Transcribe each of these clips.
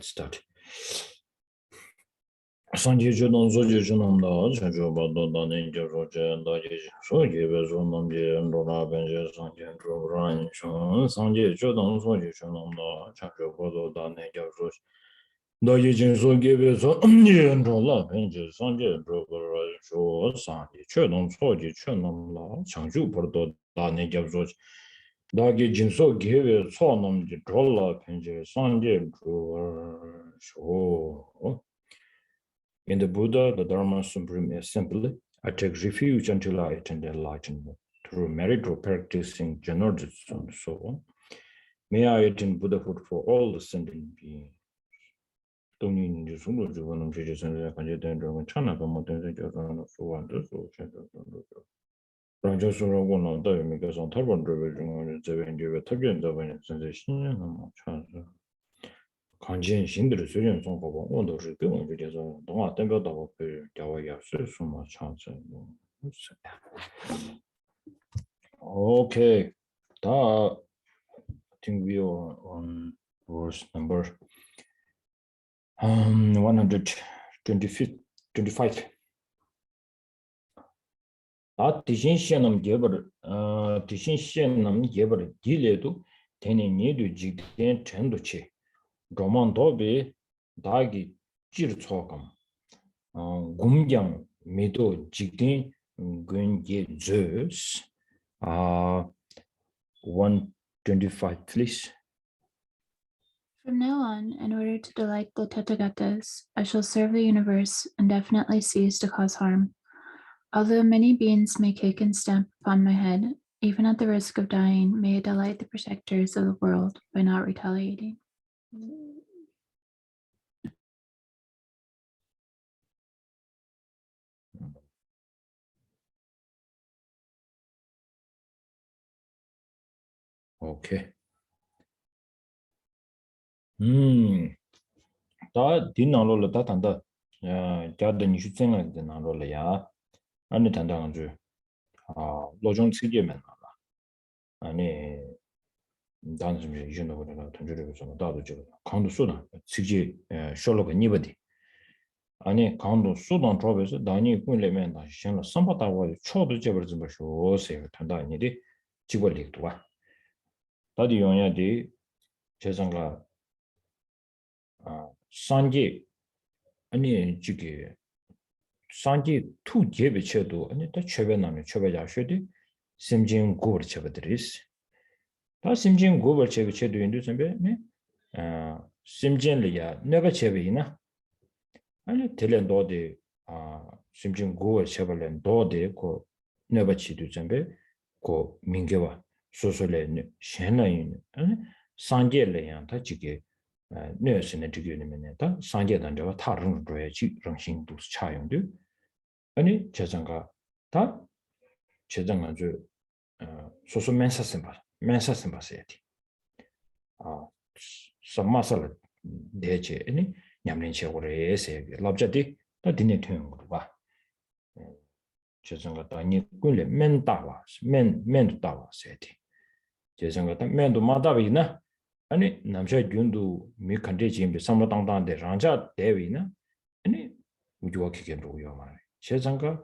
let's start. Sanje Jodon Zoji Junamda, Chanjoba Dani Roja, Daji, Soji, Zonamji, and Dora Benja, Sanje, Ran, Sanje Jodon Zoji Junamda, Chanjoba Dani Roja, Daji Jinso gave us and Rola Benja, Sanje, Broker, Show, Sanje, Chodon Soji, Chunamla, Chanju Porto Dani Roja, Daji Jinso gave us Sonam, Rola Benja, Sanje, Show. In the Buddha, the Dharma Supreme is simply, I take refuge until I attain enlightenment through merit or practicing generosity and so on. May I attain Buddhahood for all the sentient beings. 간진 신들의 수련 성공은 온도를 병을 위해서 동화 땡겨다고 그 대화야 쓸수만 찬스 뭐 okay da I think we are on verse number 125 다 디신시는 개벌 디신시는 개벌 딜에도 되는 일도 직된 전도치 로만도비 다기 지르초감 곰장 미도 직된 근게 제스 125 please. From now on, in order to delight the Tathagatas, I shall serve the universe and definitely cease to cause harm. Although many beings may kick and stamp upon my head, even at the risk of dying, may I delight the protectors of the world by not retaliating. Okay. 다 디나로를 다 단다. 야, 자든 유생을 되나로를 야. 아니 단다는 줄. 로종 측에만 나라. 아니 단지 이전에 보니까 단주를 좀 나도 저 강도 수단 측지 쇼로가 니버디. 아니 강도 수단 쪽에서 단위 군례면 다시 신을 선바다고 초도 제벌 좀 쇼세요. 단다 아니리 지벌릭도 와. 다디 용야디 재정가 산지 아니 지게 산지 투 제베체도 아니 다 최변나면 최배자셔디 심진 고버 쳐버드리스 다 심진 고버 쳐도 인도 선배 네 심진리야 내가 쳐베이나 아니 텔렌도데 심진 고버 쳐버len 도데 고 내가 치도 선배 고 민게와 소소레 셴나인 아니 산제레야 다 지게 뇌스네 지게는 다 산제단자와 다른 거야지 정신도 차용도 아니 재정가 다 재정 아주 소소 맨사슴 봐야지 섬마살 대체 아니 냠린체고레세 랍자디 다 디네 되는 거 봐. 재정가 다니 꿀레 맨다와 맨다와 세티 재정가 다 맨도 마다비나 아니 남자 균도 미 컨디션이 삼로당당데 랑자 대위나 아니 우주와 기견도요 말 재정가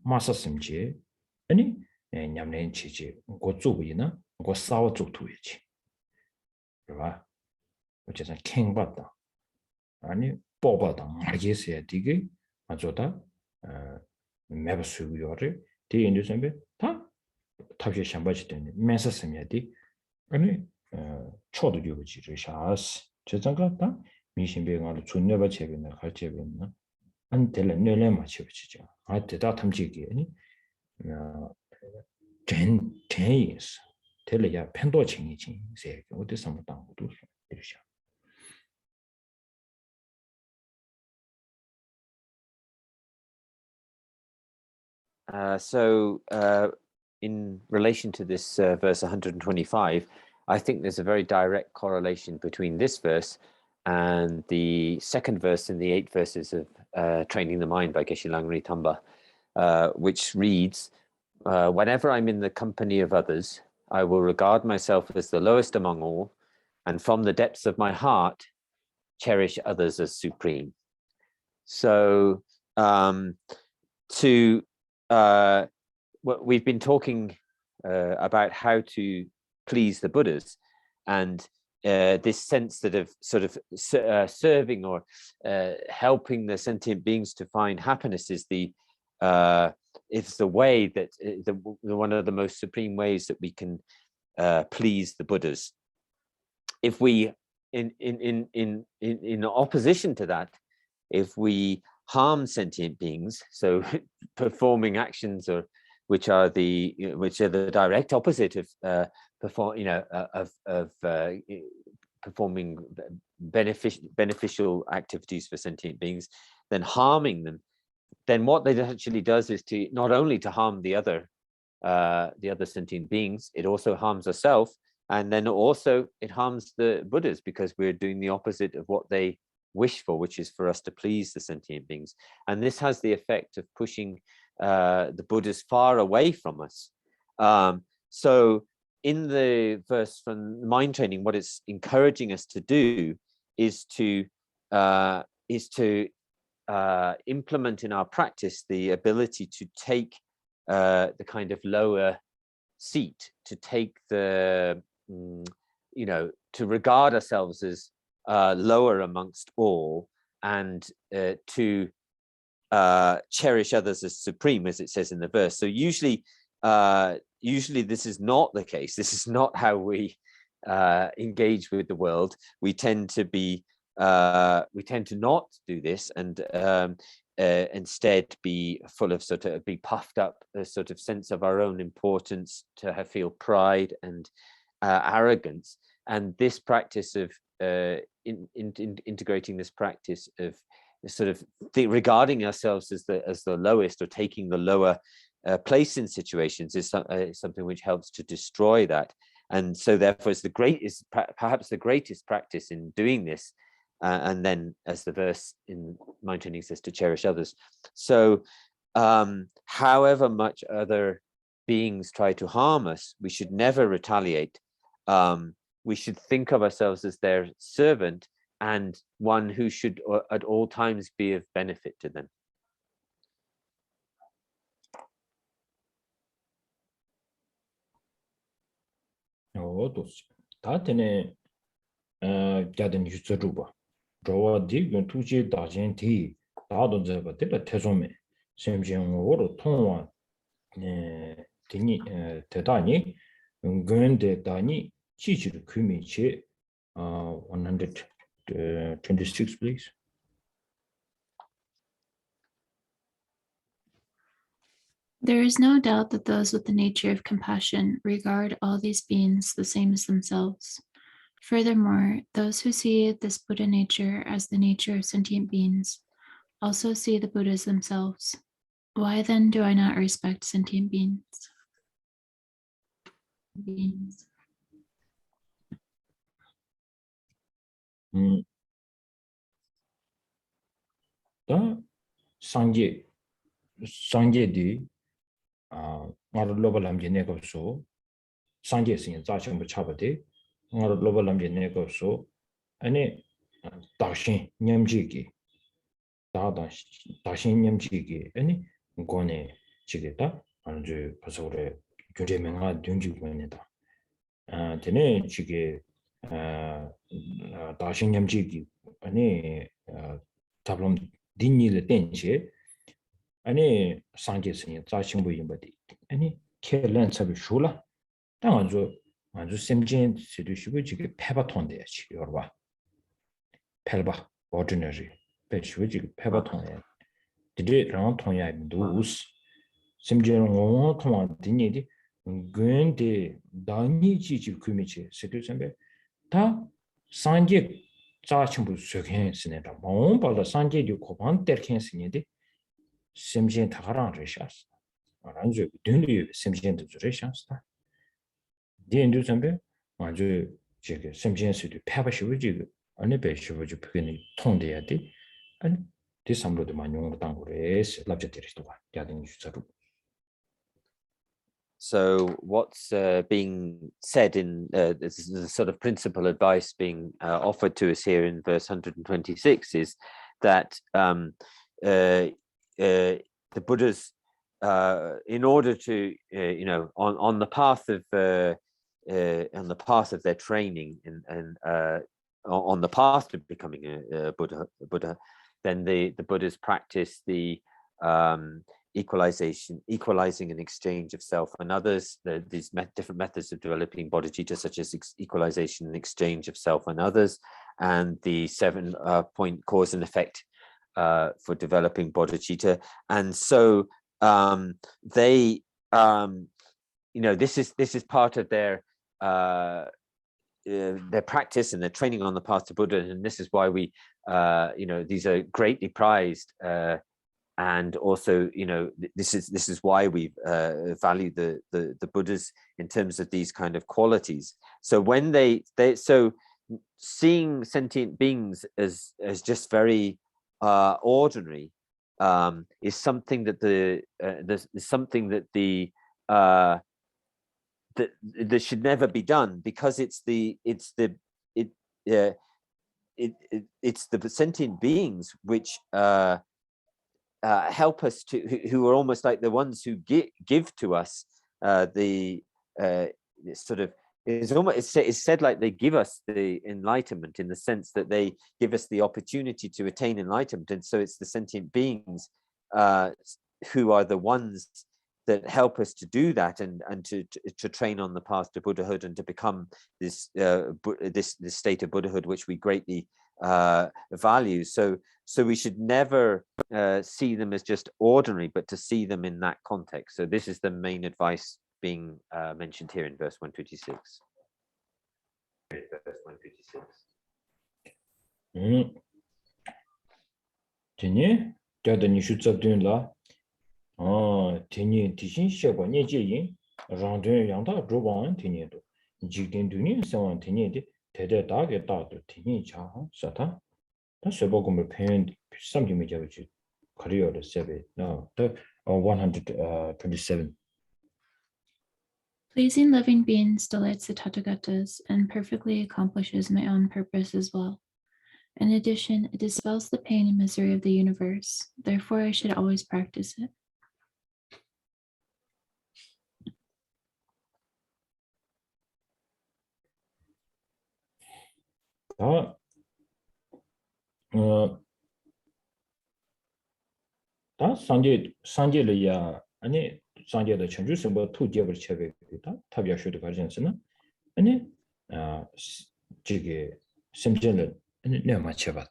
마사심지 아니 냠낸 치지 고쪽이나 고 싸워 쪽도이지 그봐 어쨌든 킹받다 아니 뽑아다 알겠어야 되게 아주다 매버수요를 대인도선배 다 탑시 샴바지 되는 맨사스미야디 아니 초도 유지를 샤스 저장가다 미신배가로 존여바 제비나 갈제비나 안 될래 뇌래 맞춰지죠 아 대다 탐지기 아니 전이스 될래야 팬도칭이지 세 어디서 뭐 당고도 이러셔 In relation to this verse 125, I think there's a very direct correlation between this verse and the second verse in the 8 verses of Training the Mind by Geshe Langri Tamba, which reads, whenever I'm in the company of others, I will regard myself as the lowest among all, and from the depths of my heart, cherish others as supreme. So we've been talking about how to please the Buddhas, and this sense that of sort of serving or helping the sentient beings to find happiness is it's the way that one of the most supreme ways that we can please the Buddhas. If we in opposition to that, if we harm sentient beings, so performing actions which are the direct opposite of performing beneficial activities for sentient beings, then harming them, then what that actually does is to not only to harm the other sentient beings, it also harms ourselves, and then also it harms the Buddhas, because we're doing the opposite of what they wish for, which is for us to please the sentient beings. And this has the effect of pushing the Buddhas far away from us. So in the verse from mind training, what it's encouraging us to do is to implement in our practice the ability to take the kind of lower seat, to take the to regard ourselves as lower amongst all, and to cherish others as supreme, as it says in the verse. So usually this is not the case. This is not how we engage with the world. We tend to not do this, and instead be full of be puffed up, a sort of sense of our own importance, to feel pride and arrogance. And this practice of integrating this practice of sort of regarding ourselves as the lowest, or taking the lower place in situations, is something which helps to destroy that. And so therefore it's perhaps the greatest practice in doing this. And then, as the verse in mind training says, to cherish others. So however much other beings try to harm us, we should never retaliate. We should think of ourselves as their servant, and one who should at all times be of benefit to them. Chichiru 126, please. There is no doubt that those with the nature of compassion regard all these beings the same as themselves. Furthermore, those who see this Buddha nature as the nature of sentient beings also see the Buddhas themselves. Why then do I not respect sentient beings? 다 상계 상계디 ngaru global lamje ne ko so sangye sin za chang ba chabade ngaru global lamje ne ko so ane dashin nyamji gi dashin nyamji gi ane gone chigeta anju pasore gyure menga dyungji gone da tene chige dashin nyamji gi ane tablam dinile tenche 아니 상계성이 자신부 임바디 아니 켈렌 차비 슈라 당아주 아주 샘진 시두시고 지게 페바톤데 지요 봐 펠바 ordinary 배치고 지게 페바톤에 디디 랑 통야인도 우스 샘진 원 통화 디니디 근데 다니지 지 규미치 세두선배 다 상계 자신부 söken스네다 뭔발다 상계디 고반 때켄스니디 심진 타가랑 레샤스 아란주 든리 심진도 레샤스다 디엔도 선배 아주 제게 심진스도 패바시부지 아니 배시부지 표현이 통돼야 돼 아니 디삼로도 많이 용을 당 거래스 랍제테리스도 봐 야든 주자로 So what's being said in this is the sort of principal advice being offered to us here in verse 126 is that the Buddhas, in order to on the path of their training and on the path to becoming a Buddha, then the Buddhas practice the equalizing and exchange of self and others, these different methods of developing bodhicitta, such as equalization and exchange of self and others, and the 7-point cause and effect for developing bodhicitta. And so they this is part of their practice and their training on the path to Buddha, and this is why we these are greatly prized, and also this is why we value the Buddhas in terms of these kind of qualities. So when they so seeing sentient beings as just very ordinary is something that that should never be done, because it's the sentient beings which help us to, who are almost like the ones who give to us the sort of, it's said like they give us the enlightenment, in the sense that they give us the opportunity to attain enlightenment. And so it's the sentient beings who are the ones that help us to do that, and to train on the path to Buddhahood, and to become this this state of Buddhahood which we greatly value. So we should never see them as just ordinary, but to see them in that context. So this is the main advice being mentioned here in verse 156. Verse 156. Tene, jada nishu tsabdun la, tene tishin sheba nye je yin, rangdun yangda zhoban tene do, jikden duni sewan tene de, tede dage dado tene cha sata, ta sheba gombe pen samdi me jabachi, kariyo de sebe, no, the 127. Pleasing living beings delights the Tathagatas and perfectly accomplishes my own purpose as well. In addition, it dispels the pain and misery of the universe. Therefore, I should always practice it. 다 산제를 아니 산제의 전주 선거 투제를 체배다 탑야쇼도 가르쳤으나 아니 저게 심전을 내가 맞춰봐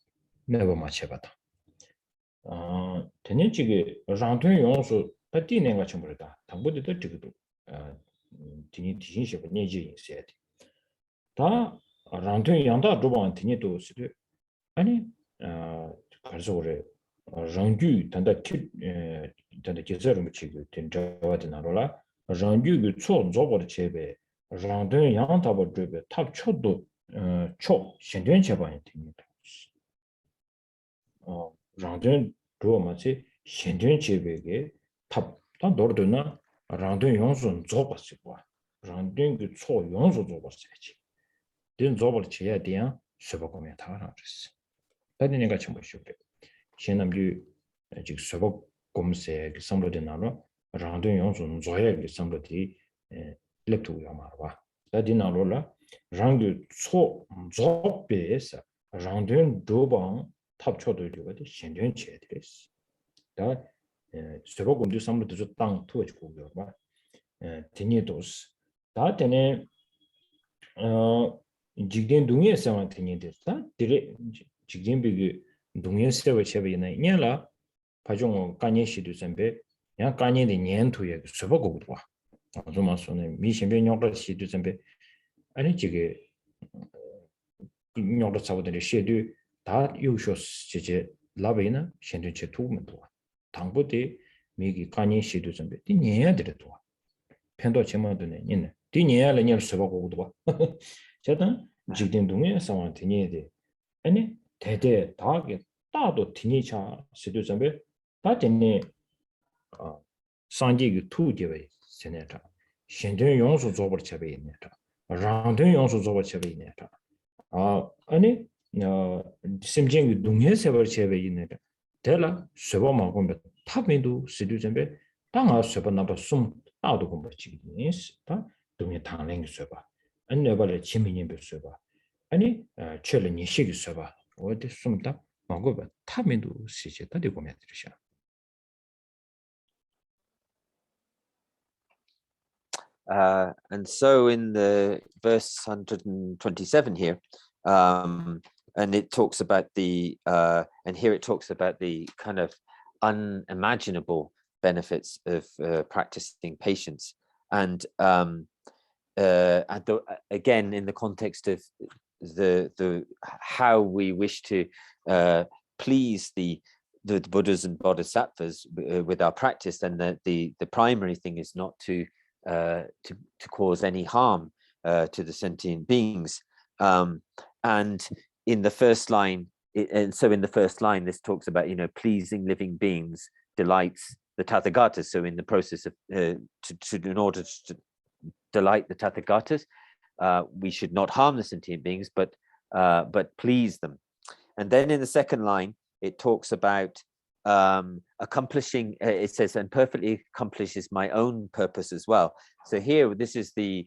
되는 저게 장통 용수 다 뛰는 거 좀 그렇다 당부도 저기도 뒤니 뒤신시 내지 있어야 돼다 장통 양다 조방 뒤니도 있어 아니 그래서 그래 rangyu tanda kizarum chigu ten jawad narola rangyu gu cho zobor chebe rangdun yang tabar drebe tab chodo cho shenduen cheba yin rangdun ruwa machi shenduen chebe ge tab tan dorduna rangdun yongsun zobar cheba rangdun gu cho yongsu zobar chechi den zobar cheya diyan sheba gomya tagarang chisi tadi nenga chenpo shukre 신남주 즉 서복 검세 samlo데 나로 랑든 용순 조에 samlo데 lep투 야마와 다디나로라 랑드 초 조베스 랑든 도방 탑초도 되거든 신전 체드레스 다 서복 검주 samlo데 저땅 투어지고 봐 디니도스 다 되네 직된 동의에 상황 되니데다 디레 직된 비기 동의 세워 체베네 냐라 파종 간예 시도 선배 야 간예의 년토에 서버고 봐 아주마 손에 미신변 용도 시도 선배 아니 지게 용도 사고들이 시도 다 요쇼 제제 라베나 신도체 도면 도 당부대 미기 간예 시도 선배 뒤녀야 되도 편도 제모도네 있네 뒤녀야를 녀 서버고 봐 제가 직된 동의 상황 되니데 아니 대대 다게 다도 티니차 시도점에 다전에 산지의 투제의 세네다 신든 용수 조버 쳬베 있네다 랑든 용수 조버 쳬베 있네다 아니 심쟁이 동해 세버 쳬베 있네다 대라 쇠버 마고면 탑민도 시두점베 땅아 쇠버 나바 숨 나도 공부 지기니 다 동해 당랭 쇠버 안내발에 지민이 쇠버 아니 철이 시기 쇠버 어디 숨다 마고면 탑민도 시제 다디 보면 되죠. And so in the verse 127 here, and it talks about the, and here it talks about the kind of unimaginable benefits of practicing patience. And again, in the context of the how we wish to please the Buddhas and Bodhisattvas with our practice, then the primary thing is not to cause any harm to the sentient beings. And in the first line, so in the first line, this talks about, pleasing living beings delights the Tathagatas. So in the process of, in order to delight the Tathagatas, we should not harm the sentient beings, but please them. And then in the second line, it talks about accomplishing, it says, and perfectly accomplishes my own purpose as well. So here, this is the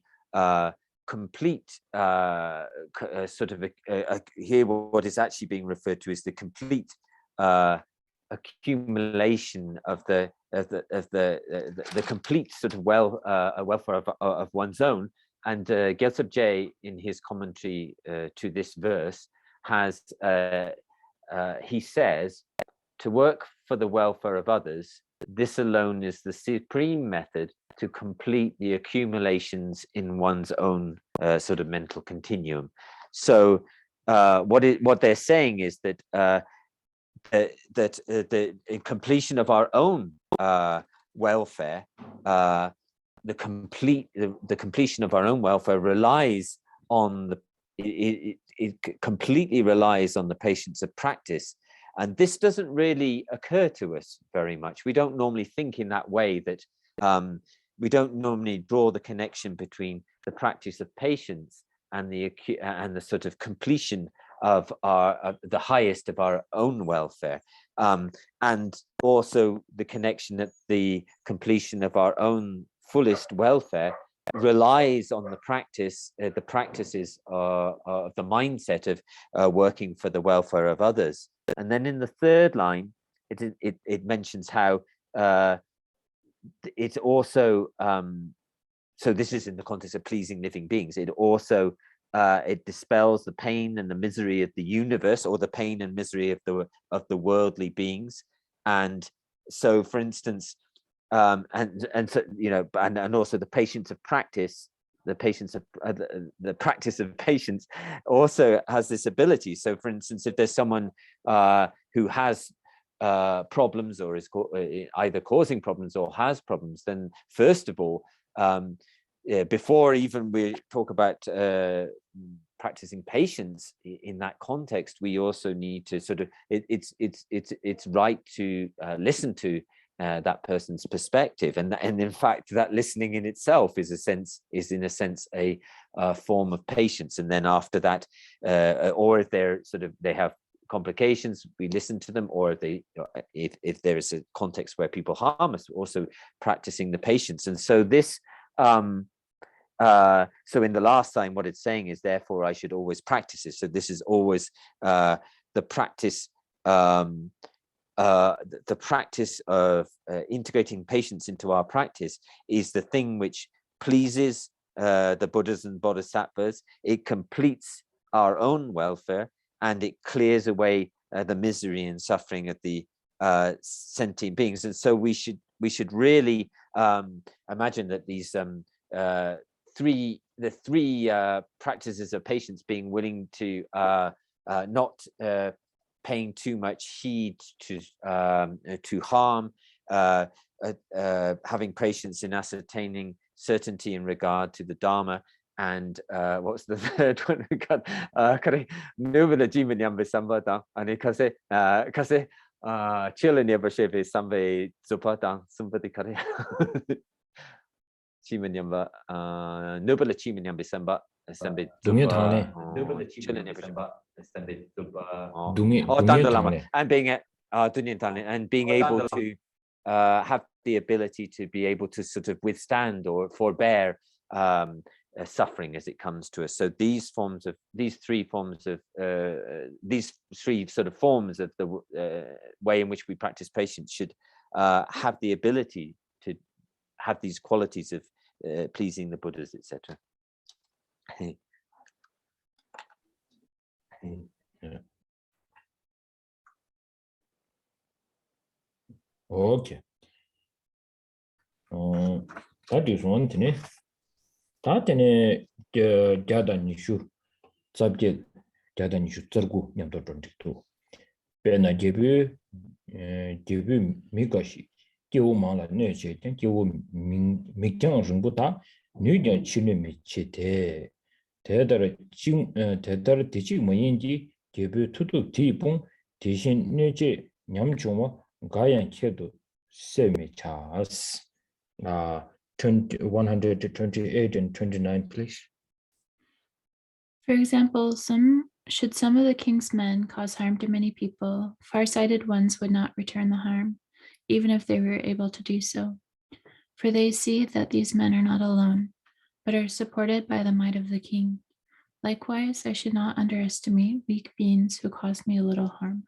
complete sort of here what is actually being referred to is the complete accumulation of the complete sort of welfare of one's own. And Gyaltsab Je, in his commentary to this verse, has he says, to work for the welfare of others, this alone is the supreme method to complete the accumulations in one's own sort of mental continuum. So what they're saying is that the completion of our own welfare, the completion of our own welfare relies on it completely relies on the patience of practice. And this doesn't really occur to us very much. We don't normally think in that way, that we don't normally draw the connection between the practice of patience and the sort of completion of the highest of our own welfare, and also the connection that the completion of our own fullest welfare relies on the practices of the mindset of working for the welfare of others. And then in the third line, it mentions how it's also so this is in the context of pleasing living beings. It also it dispels the pain and the misery of the universe, or the pain and misery of the worldly beings. And so, for instance, and so, and also the patience of practice, the practice of patience also has this ability. So, for instance, if there's someone who has problems, or is either causing problems or has problems, then first of all, before even we talk about practicing patience in that context, we also need to sort of it's right to listen to that person's perspective, and in fact that listening in itself is in a sense a form of patience. And then after that, or if they have complications, we listen to them, or if there is a context where people harm us, also practicing the patience. And so this so in the last line, what it's saying is, therefore I should always practice it. So this is always the practice of integrating patience into our practice is the thing which pleases the Buddhas and Bodhisattvas. It completes our own welfare, and it clears away the misery and suffering of the sentient beings. And so we should really imagine that these three practices of patience, being willing to not paying too much heed to harm, having patience in ascertaining certainty in regard to the Dharma, and what's the third one? Kare nubila jimin yambe sambata ani kase chilin yabashebe sambe zupata sumbati kare. Chimanyamba, Nubala Chimanyamba Samba, Sambi Dungi Zuba, Dungi and being and being able to have the ability to be able to sort of withstand or forbear suffering as it comes to us. So these three sort of forms of the way in which we practice patience should have the ability to have these qualities of pleasing the Buddhas, etc. Okay. That is one thing. That in Jada Nishu subject Jada Nishu Zergu Yamdo Dronto. Pena Jebu Mikashi, Kiu Mala Neche, Kiu Mikjang Rumbuta, Nujan Chilimi Chite, Tedder Tichi Moyinji, Jebu Tutu Tipung, Tishin Neche, Nyamchuma, Gayan Kedu, Semi Chas. 128 and 29, please. For example, should some of the king's men cause harm to many people, far-sighted ones would not return the harm, even if they were able to do so. For they see that these men are not alone, but are supported by the might of the king. Likewise, I should not underestimate weak beings who cause me a little harm.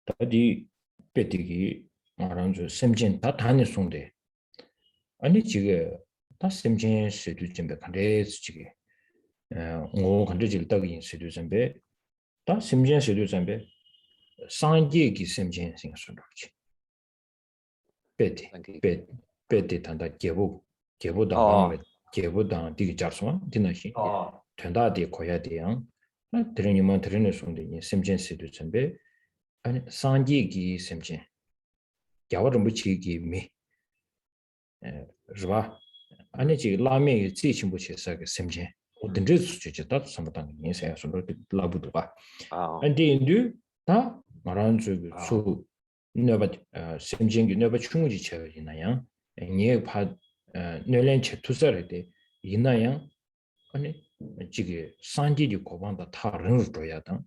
Tadi petigi aranjo semjin ta tani sonde ani chige ta semjin sedu jembe kande chige ngo kande jil tagi sedu jembe ta semjin sedu jembe sanje gi semjin sing sondochi peti tanda gebu da bangwe gebu da digi jarso dinashi tanda di koya de yang treni man treni sonde ni semjin sedu jembe 아니 상기기 semchen gyawar mbuchi gi mi rwa ani ji lame ji chimbu che sa ge semchen odinje su che ta samatang ni sa so la bu ba andi indu ta maran ju su neba semchen gi neba chungji che ina yang ni pa nelen che tusare de ina yang ani ji ge sanji di koban da ta ren ru ya da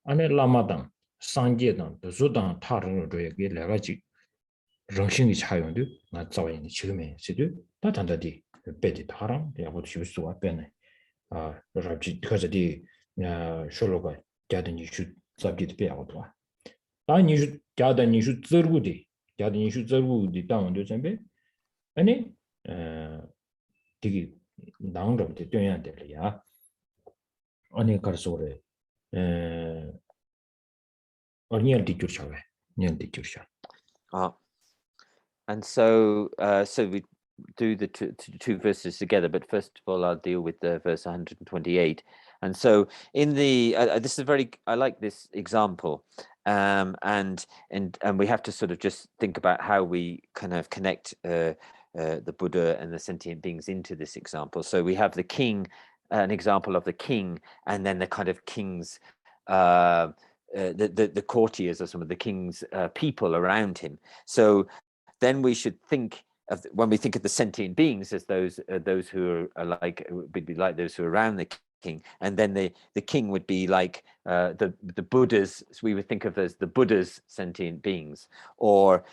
ani lama dang 상계단 도주단 타르는 로에게 레가지 정신이 차용도 나 자원이 지금에 시도 다 단다디 배디 타랑 야고 쉬우수와 빼네 그렇지 그저디 쇼로가 자든이 슈 잡기도 빼야고도 아니 슈 자든이 슈 저구디 다운도 전에 아니 되게 나온다고 되어야 될이야 아니 가서 그래 And so we do the two verses together, but first of all I'll deal with the verse 128. And so in the this is I like this example, and we have to sort of just think about how we kind of connect the Buddha and the sentient beings into this example. So we have the king, an example of the king, and then the kind of king's the courtiers or some of the king's people around him. So then we should think of, when we think of the sentient beings, as those who are like, would be like those who are around the king, and then the king would be like the Buddhas. So we would think of as the Buddha's sentient beings, or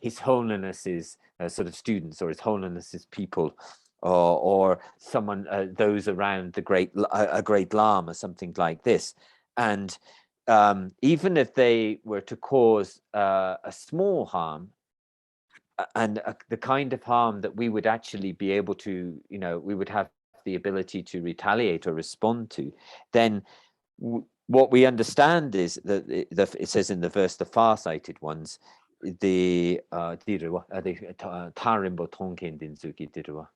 His Holiness's sort of students, or His Holiness's people, or someone those around a great Lama, something like this. And even if they were to cause a small harm, and the kind of harm that we would actually be able to, we would have the ability to retaliate or respond to, then what we understand is that it says in the verse, the far-sighted ones, the tarimbo tonkin dinzuki dirwa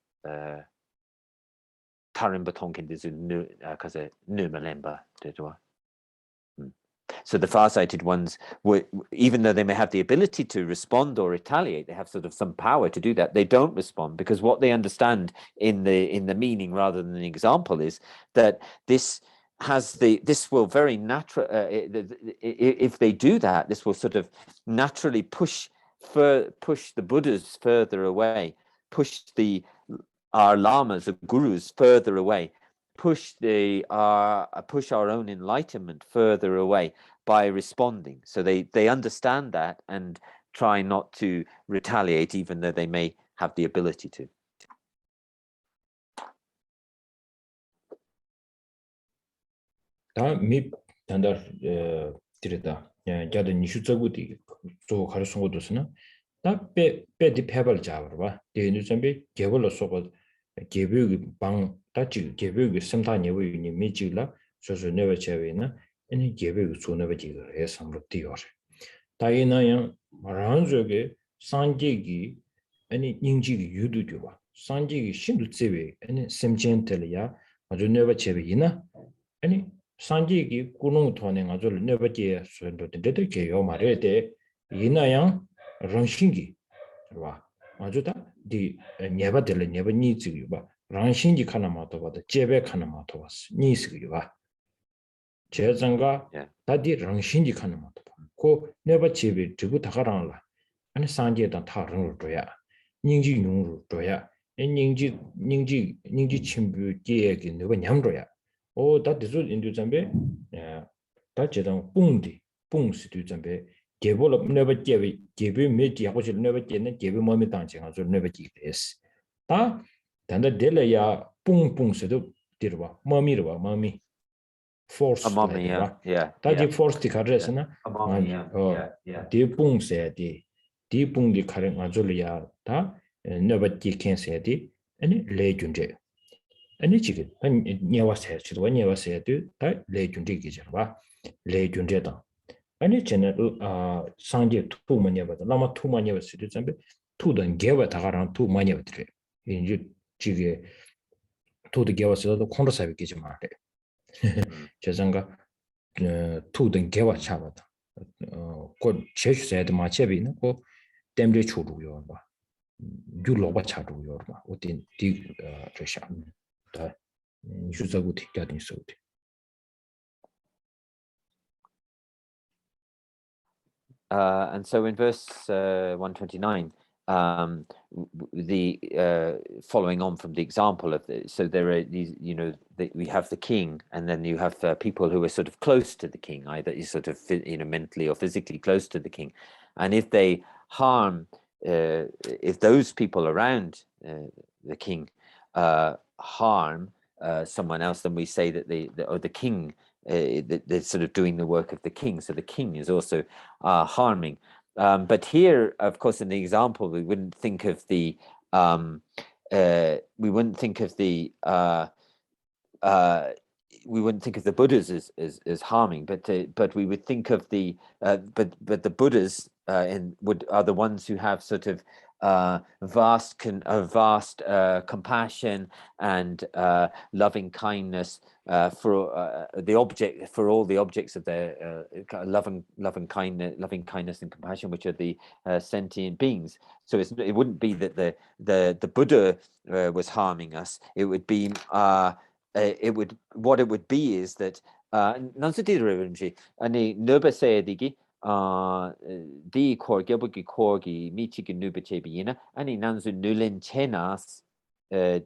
tarimbo tonkin dinzu kaze numalemba dirwa. So the far-sighted ones, even though they may have the ability to respond or retaliate, they have sort of some power to do that. They don't respond because what they understand in the meaning rather than the example is that this this will very natural, if they do that, this will sort of naturally push the Buddhas further away, push our lamas or gurus further away, push our own enlightenment further away by responding. So they understand that and try not to retaliate, even though they may have the ability to. 다 미 단다 드렸다. 자도 니슈저구디 또 가르친 것도스나 다빼 빼디 페벌 잡으러 봐. 대인도 준비 개벌로 쏘고 개벽이 방 다지 개벽이 심타니 위니 미지라 소소 네버 제외나 아니 개벽이 소네버지가 해상으로 뛰어래. 다이나양 마란족의 산지기 아니 닝지기 유두죠 봐. 산지기 신도 제외 아니 심젠텔이야 아주 네버 제외이나 아니 산지기 꾸농 토네 아주 네버지에 소도 되게 요 말에 이나양 런신기 봐. 아주다 디 네버들 네버 니즈기 봐. 런신기 카나마도 봐도 제베 카나마도 봤어. 니스기 봐. 제정가 다디 런신기 카나마도 봐. 고 네버 제베 두고 다가랑라. 아니 산지에다 타랑을 줘야. 닝지 용을 줘야. 닝지 침부 계획이 네버 냠줘야. 오 다디조 인도 잠베 다 제당 뿡디 뿡스도 잠베 개벌업 네버 개비 메디 하고 싶 네버 개는 개비 몸에 당장 저 네버 기데스 다 단다 델야 뿡뿡스도 디르바 마미르바 마미 force 다지 force 디 가르스나 디 뿡세디 디 뿡디 가르 가줄이야 다 네버 기 캔세디 아니 레준제 아니 지금 녀와세 지도 녀와세도 다 레준제 기잖아 레준제다 아니 제네 상제 투마냐바다 라마 투마냐바 시도 잠베 투던 게바 다가랑 투마냐바들 이제 지게 투도 게와서도 콘도사비 기지 말래 제상가 투던 게와 차바다 곧 제주세도 마체비는 고 땜제 추루요 봐 유로바 차루요 봐 어디 디 저샤 다 유자고 티가든 있어도 And so in verse 129, following on from the example of this, so there are these, we have the king, and then you have people who are sort of close to the king, either sort of mentally or physically close to the king, and if they harm, if those people around the king harm someone else, then we say that the king. They're sort of doing the work of the king, so the king is also harming. But here, of course, in the example, we wouldn't think of the Buddhas as harming, but we would think of the Buddhas are the ones who have sort of vast compassion and loving kindness for all the objects of their loving kindness and compassion, which are the sentient beings. So it wouldn't be that the Buddha was harming us. It would be what it would be is that di korgebuki korgi michiki nubachebina ani nanzu nulen chenas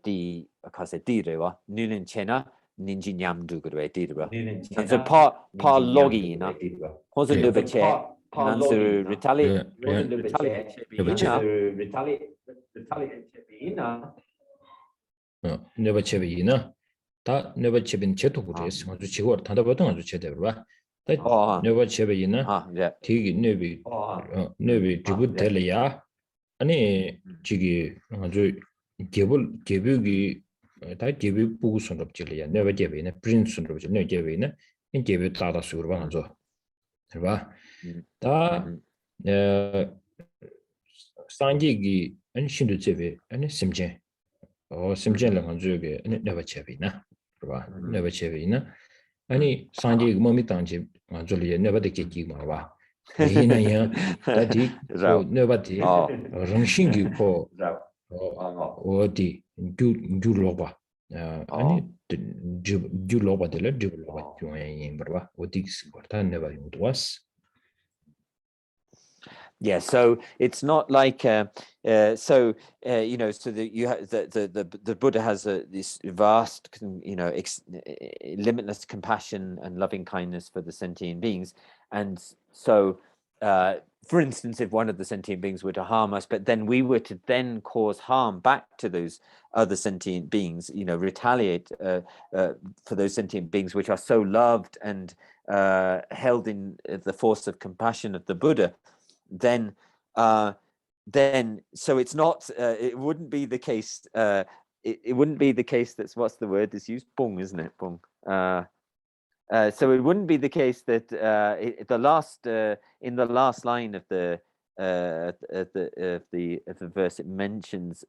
di akase direwa nulen chena ninji nyamdu gurwe dirwa nanzu pa logi na hozu nubache nanzu retali nubachebeina 다 nubachebein cheto gures azu chigo tanda bodang azu chedewa 네버 제베이나 되게 네비 디부텔이야 아니 지기 아주 개벽이 다 개벽 보고 선럽질이야 네버 제베이나 프린스 선럽질 네 제베이나 인 제베 따다 수르바 하죠 봐 다 상기기 안신도 제베 아니 심제 심제를 가지고 네버 제베이나 봐 네버 제베이나 아니 산지 몸이 당지 저리에 네버데 계기 말아 이나야 다디 네버디 런싱기 포 어디 줄로바 아니 줄로바들 줄로바 Yeah, so it's not like you know, so that you have the Buddha has this vast, you know, limitless compassion and loving kindness for the sentient beings, and so for instance, if one of the sentient beings were to harm us, but then we were to then cause harm back to those other sentient beings, you know, retaliate for those sentient beings which are so loved and held in the force of compassion of the Buddha, then so it's not it wouldn't be the case it wouldn't be the case that's what's the word is used, bung, isn't it, bung? So it wouldn't be the case that the last in the last line of the verse, it mentions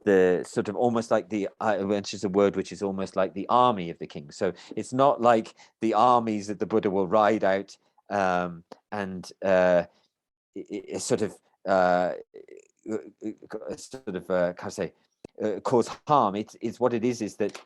the sort of almost like the which is a word which is almost like the army of the king. So it's not like the armies that the Buddha will ride out and sort of cause harm. It's what it is that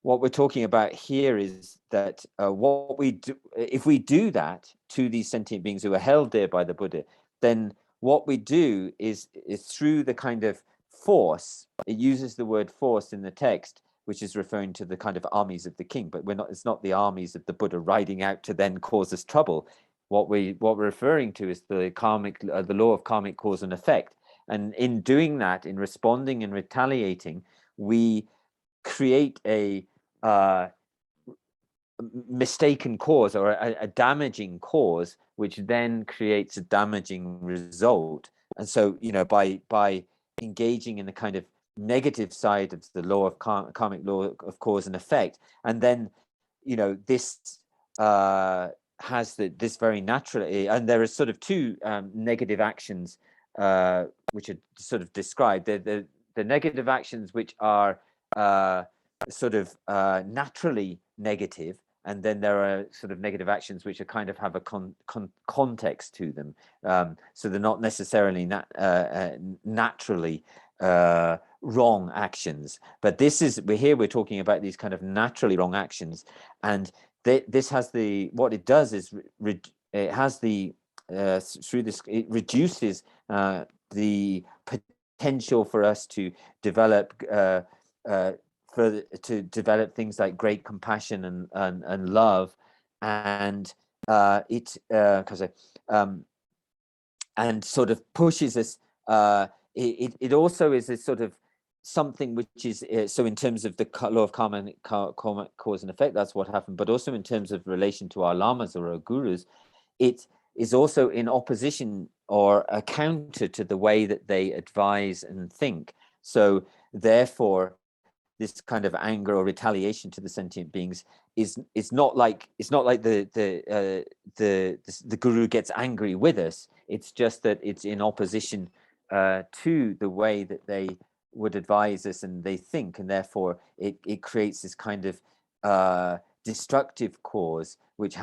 what we're talking about here is that what we do, if we do that to these sentient beings who are held there by the Buddha, then what we do is through the kind of force. It uses the word force in the text, which is referring to the kind of armies of the king, but it's not the armies of the Buddha riding out to then cause us trouble. What we're referring to is the law of karmic cause and effect. And in doing that, in responding and retaliating, we create a mistaken cause or a damaging cause, which then creates a damaging result. And so, you know, by engaging in the kind of negative side of the law of karmic law of cause and effect, and then, you know, this has this very naturally, and there are sort of two negative actions which are sort of described. The negative actions which are sort of naturally negative, and then there are sort of negative actions which are kind of have a context to them. So they're not necessarily naturally wrong actions, but we're talking about these kind of naturally wrong actions, and this has what it does is it has through this, it reduces the potential for us to develop further, to develop things like great compassion and love, and and sort of pushes us. It also is a sort of something which is so in terms of the law of karma, cause and effect, that's what happened, but also in terms of relation to our lamas or our gurus, it is also in opposition or a counter to the way that they advise and think. So therefore, this kind of anger or retaliation to the sentient beings is not like the guru gets angry with us. It's just that it's in opposition to the way that they would advise us and they think, and therefore it creates this kind of destructive cause, which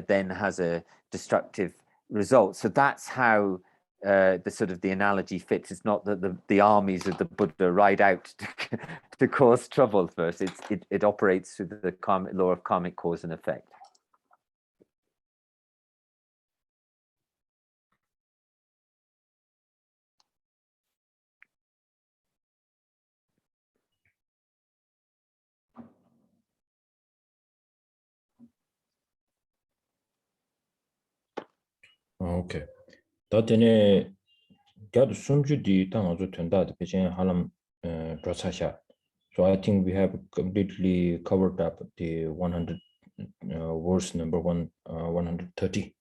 then has a destructive result. So that's how the analogy fits. It's not that the armies of the Buddha ride out to cause trouble first. It operates through the law of karmic cause and effect. Okay. 다전에 gat 숨주디 당아주 된다 대신 하람 procession. So I think we have completely covered up the 100 verse number 130.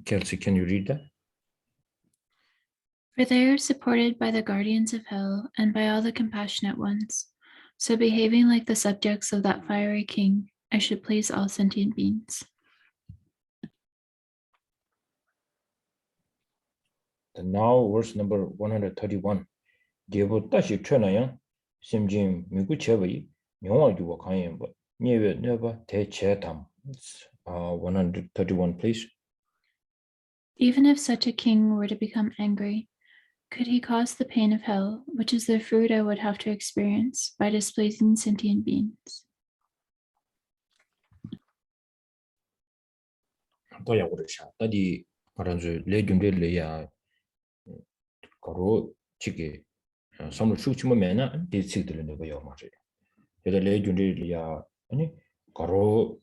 Kelsey, can you read that? For they are supported by the guardians of hell and by all the compassionate ones. So behaving like the subjects of that fiery king, I should please all sentient beings. And now verse number 131. Devo dashi chönayang simjin migu chebayi nyongwa yuwa kanyen ba nyewe neba te che tam. 131, please. Even if such a king were to become angry, could he cause the pain of hell, which is the fruit I would have to experience by displeasing sentient beings? 도야 오르샤 다디 가란주 레준데레야 거로 지게 선물 수치면은 디치들은 내가 요마지 제가 레준데레야 아니 거로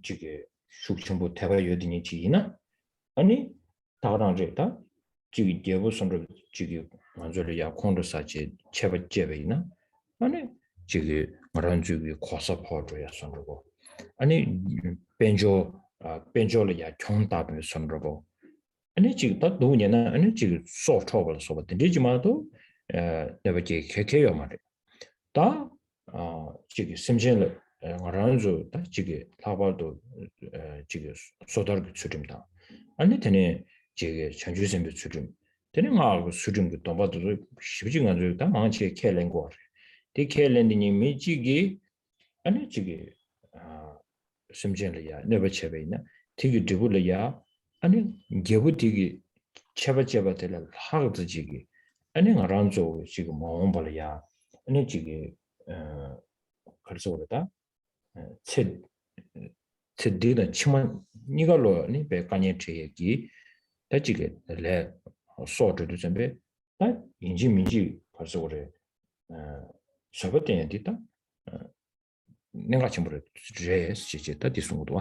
지게 수치부 대바 여딘이 지이나 아니 다랑제다 지기 제부 선로 지기 만저리야 콘도사지 제바 제베이나 아니 지기 마란주기 코사포도야 선로고 아니 벤조리아 총답을 선로고 아니 지금 다 노년은 아니 지금 소프트웨어를 써봤더니 되지마도 내가 지금 개개요 말이야 다 지금 심지어 말하는저 다 지금 라바도 지금 소다를 줄임다 아니 되네 지금 전주선배 줄임 되네 막 수준 그 도바도 쉽지가 않죠 다 망치 켈랭고 디 켈랭이 미지기 아니 지금 심지어야 never chebeina 되게 드불이야 아니 개부 되게 chebe체베들 하거든 지기 아니 나란조 지금 뭐 벌이야 아니 지금 그래서 그러다 체 체디는 치만 이걸로 니 배관이 제기 다지게 래 소주도 준비 다 인지 민지 그래서 그래 저것도 됐다 내가 지금 그래 제시 다 디송도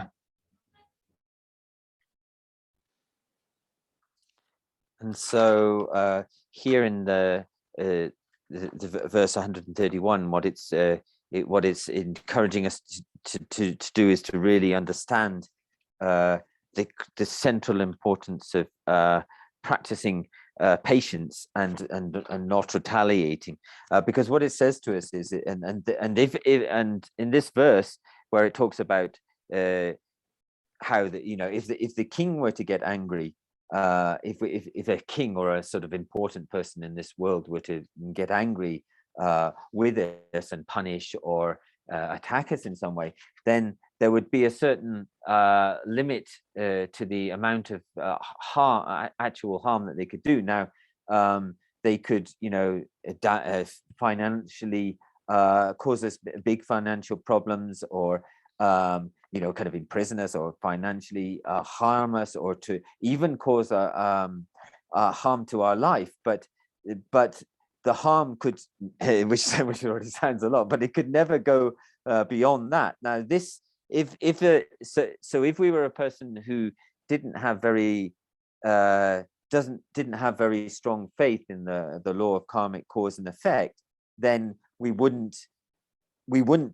And so here in the verse 131, what it's encouraging us to do is to really understand the central importance of practicing patience and not retaliating, because what it says to us is, and in this verse where it talks about how that if the king were to get angry. If a king or a sort of important person in this world were to get angry with us and punish or attack us in some way, then there would be a certain limit to the amount of actual harm that they could do. Now, they could, financially cause us big financial problems, or kind of imprison us, or financially harm us, or to even cause harm to our life. But the harm could, which already sounds a lot, but it could never go beyond that. Now, this, if we were a person who didn't have very strong faith in the law of karmic cause and effect, then we wouldn't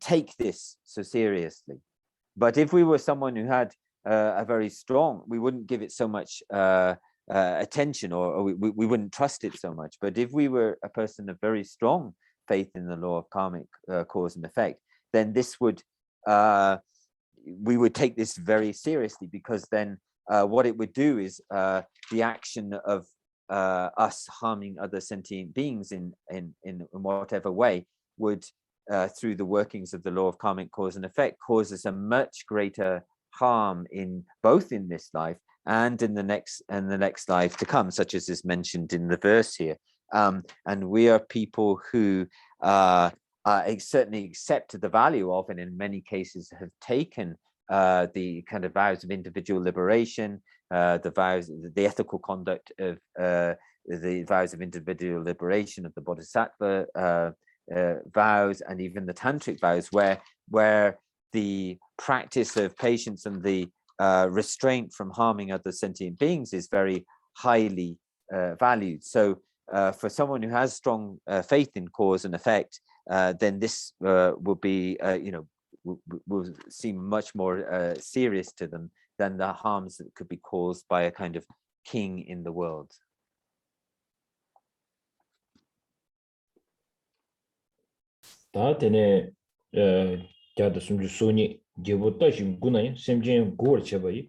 take this so seriously. But if we were someone who had a very strong, we wouldn't give it so much attention, or we wouldn't trust it so much. But if we were a person of very strong faith in the law of karmic cause and effect, then this would, we would take this very seriously, because then what it would do is the action of us harming other sentient beings in whatever way would, through the workings of the law of karmic cause and effect, causes a much greater harm in both in this life and in the next life to come, such as is mentioned in the verse here. And we are people who certainly accept the value of, and in many cases have taken the kind of vows of individual liberation, the ethical conduct of the vows of individual liberation of the Bodhisattva vows, and even the tantric vows, where the practice of patience and the restraint from harming other sentient beings is very highly valued. So for someone who has strong faith in cause and effect, then this will be will seem much more serious to them than the harms that could be caused by a kind of king in the world. 다 되네 자도 숨주 소니 제보다 심구나이 샘진 고르 쳐바이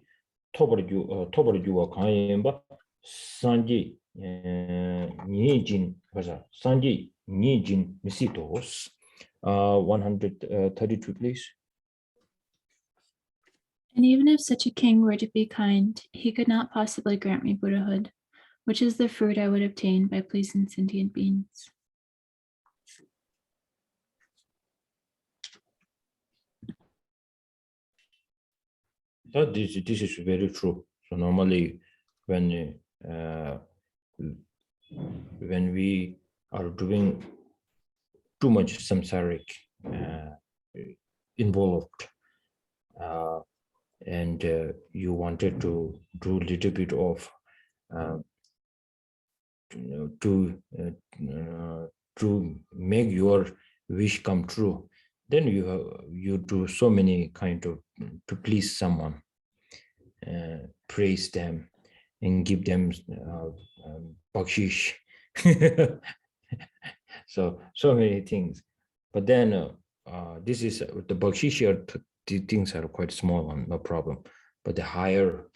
토버주와 강연바 산지 니진 맞아 산지 니진 미시토스 132 please. And even if such a king were to be kind, he could not possibly grant me Buddhahood, which is the fruit I would obtain by pleasing sentient beings. That this is very true. So normally when we are doing too much samsaric involved and you wanted to do a little bit of to make your wish come true, then you do so many kind of to please someone, praise them and give them bakshish. so many things, but then this is the bakshish the things are quite small one, no problem, but the higher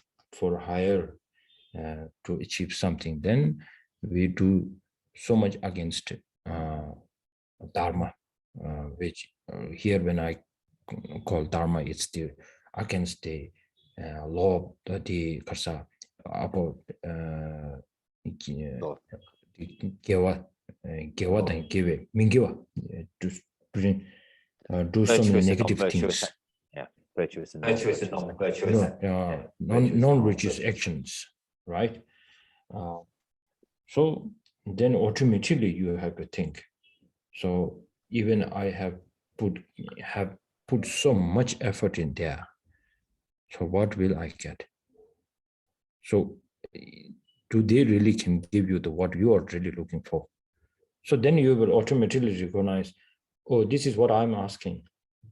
to achieve something, then we do so much against dharma, which here when I call dharma, it's the against the law, the karsa about gewa dan gewe mingiwa to do so many negative things. Virtuous and non-virtuous. Non-virtuous actions, right? So then ultimately you have to think. So even I have put so much effort in there. So what will I get? So do they really can give you what you are really looking for? So then you will automatically recognize, oh, this is what I'm asking.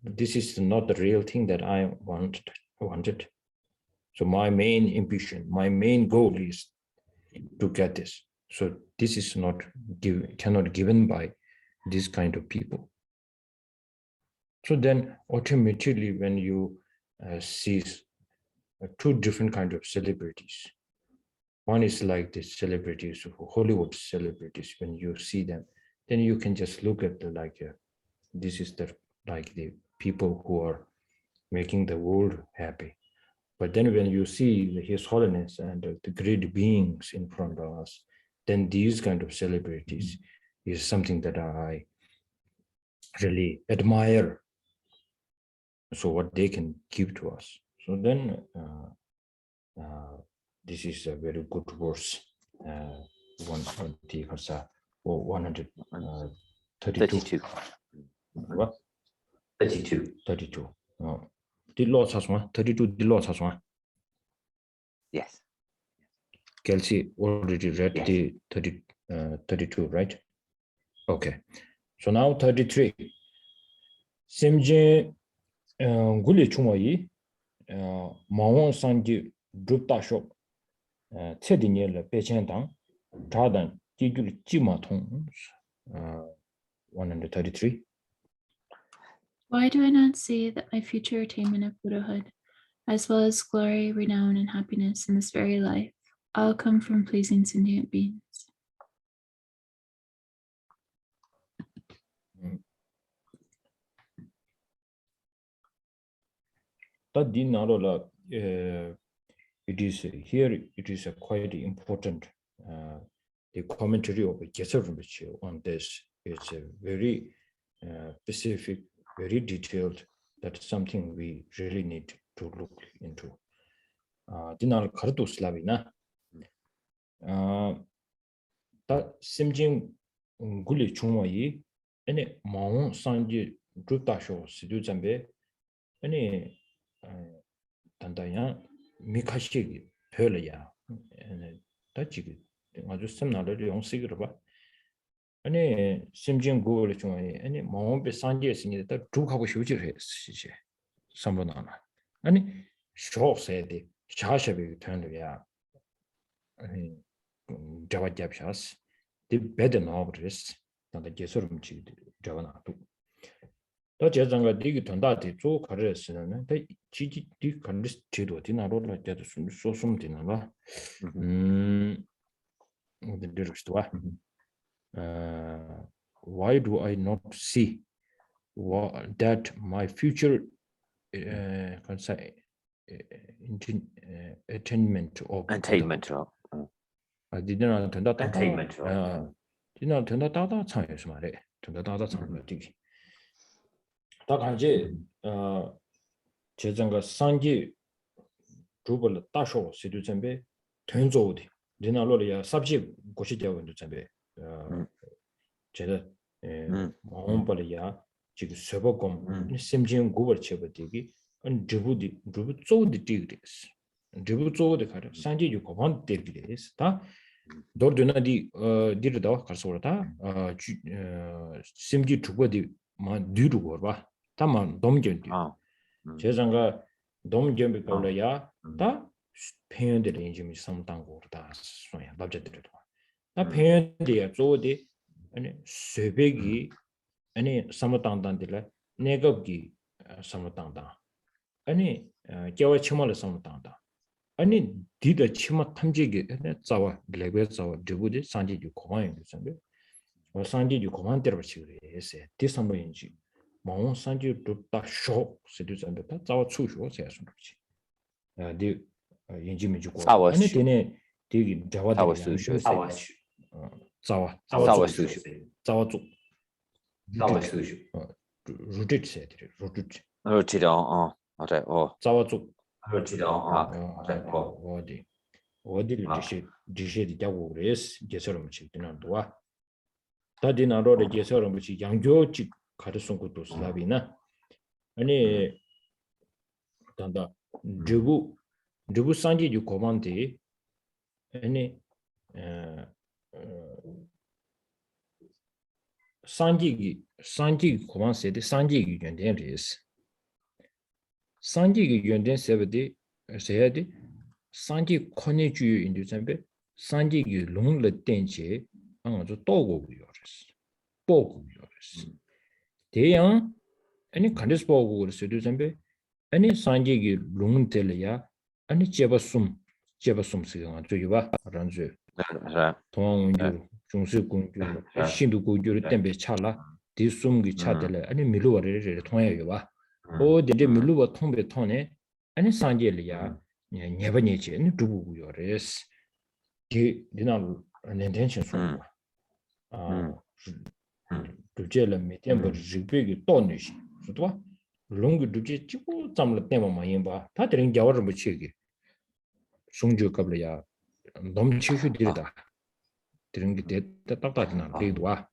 This is not the real thing that I wanted. So my main ambition, my main goal is to get this. So this is cannot given by this kind of people. So then automatically when you see two different kinds of celebrities, one is like the celebrities, Hollywood celebrities. When you see them, then you can just look at this is the people who are making the world happy. But then when you see His Holiness and the great beings in front of us, then these kind of celebrities is something that I really admire. So what they can give to us. So then this is a very good verse. 132. What? 32. Oh. Did Lord has one? 32. Did Lord has one? Yes. Kelsey already read the 32, right? Okay. So now 33. Simje guli chumai mawon sanji drupta shop tsedinye pechen dang dradan jigul jima tong 133. Why do I not see that my future attainment of Buddhahood, as well as glory, renown, and happiness in this very life, all come from pleasing sentient beings? It is a quite important. The commentary of Cherish Rinpoche on this is a very specific, very detailed. That's something we really need to look into. Dinal kartu slavina. That simjing guli chungwayi, any maun sanji drutasho sidu zambe, any Tandaya Mikashig Perlia and Tachig. I just some not on cigarette. Any Simjin Gold, any Mombe Sanjes in the two how future is someone. Any short said the Shashabi turned ya Java Japshas, the better novelist than the Jesurum Javana. 저자가 되게 돈다데 조 가르스는 대 지지 디 간리스 제도 디나로라 제도 소숨 디나라 the lyrics to why do I not see that my future attainment of I didn't turn that attainment didn't turn that out is my turn that out 다 간지 제정가 상기 주벌 따쇼 시도 전배 된조디 리나로리아 삽지 고시 되고 전배 제가 마음벌이야 지금 서버공 심지어 고벌 쳐버리기 안 주부디 주부 쪼디 디그리스 주부 쪼디 가려 산지주 고반 디그리스 다 도르드나디 디르다 가서다 심지 주거디 마 뒤르고 봐 다만 dom견디 제장가 dom견비 걸려야 다 편들이 이제 상당고다 소야 답제들도 다 편들이야 쪼디 아니 쇠백이 아니 삼당단들라 내겁기 삼당단 아니 겨와 치마를 삼당단 아니 디더 치마 탐지기 자와 레벨 자와 드부디 산지주 고만이 있는데 산지주 고만 때려 버치그래서 디삼보인지 마음 산지주 딱 쇼 세두선데 다 자와 추쇼 세야선 그렇지 디 인지미 주고 아니 되네 되게 자와들이 자와 쪽 루티트 자와 쪽 어디를 디시디 자고 그래서 제서럼 치드는 도와 다디나로를 제서럼 치 양조직 가르송 것도 슬라비나 아니 단다 주부 산지 유 고만데 아니 산지 고만 세데 산지 유연된 레스 산지 유연된 세베데 세야데 산지 코네 주요 인도점베 산지 유 롱르 땡제 아주 또고 요레스 보고 요레스 대양 아니 간데스 보고 그래서 인도점베 아니 산지 유 롱텔이야 아니 제바숨 시가 저기봐 란주 동원주 중수 공주 신도 공주를 땜베 차라 디숨기 차들래 아니 밀로와를 통해요 봐 어디데 밀로와 통배 통네 아니 산제리야 네바니체 두부고요레스 디나 intention 소 두제를 메템버 지베기 또니시 좋다 롱기 두제 찍고 잠을 때만 많이 봐 다들은 겨울을 못 치기 송주 갑려야 너무 치슈들이다 드는 게 됐다 딱딱이나 되도와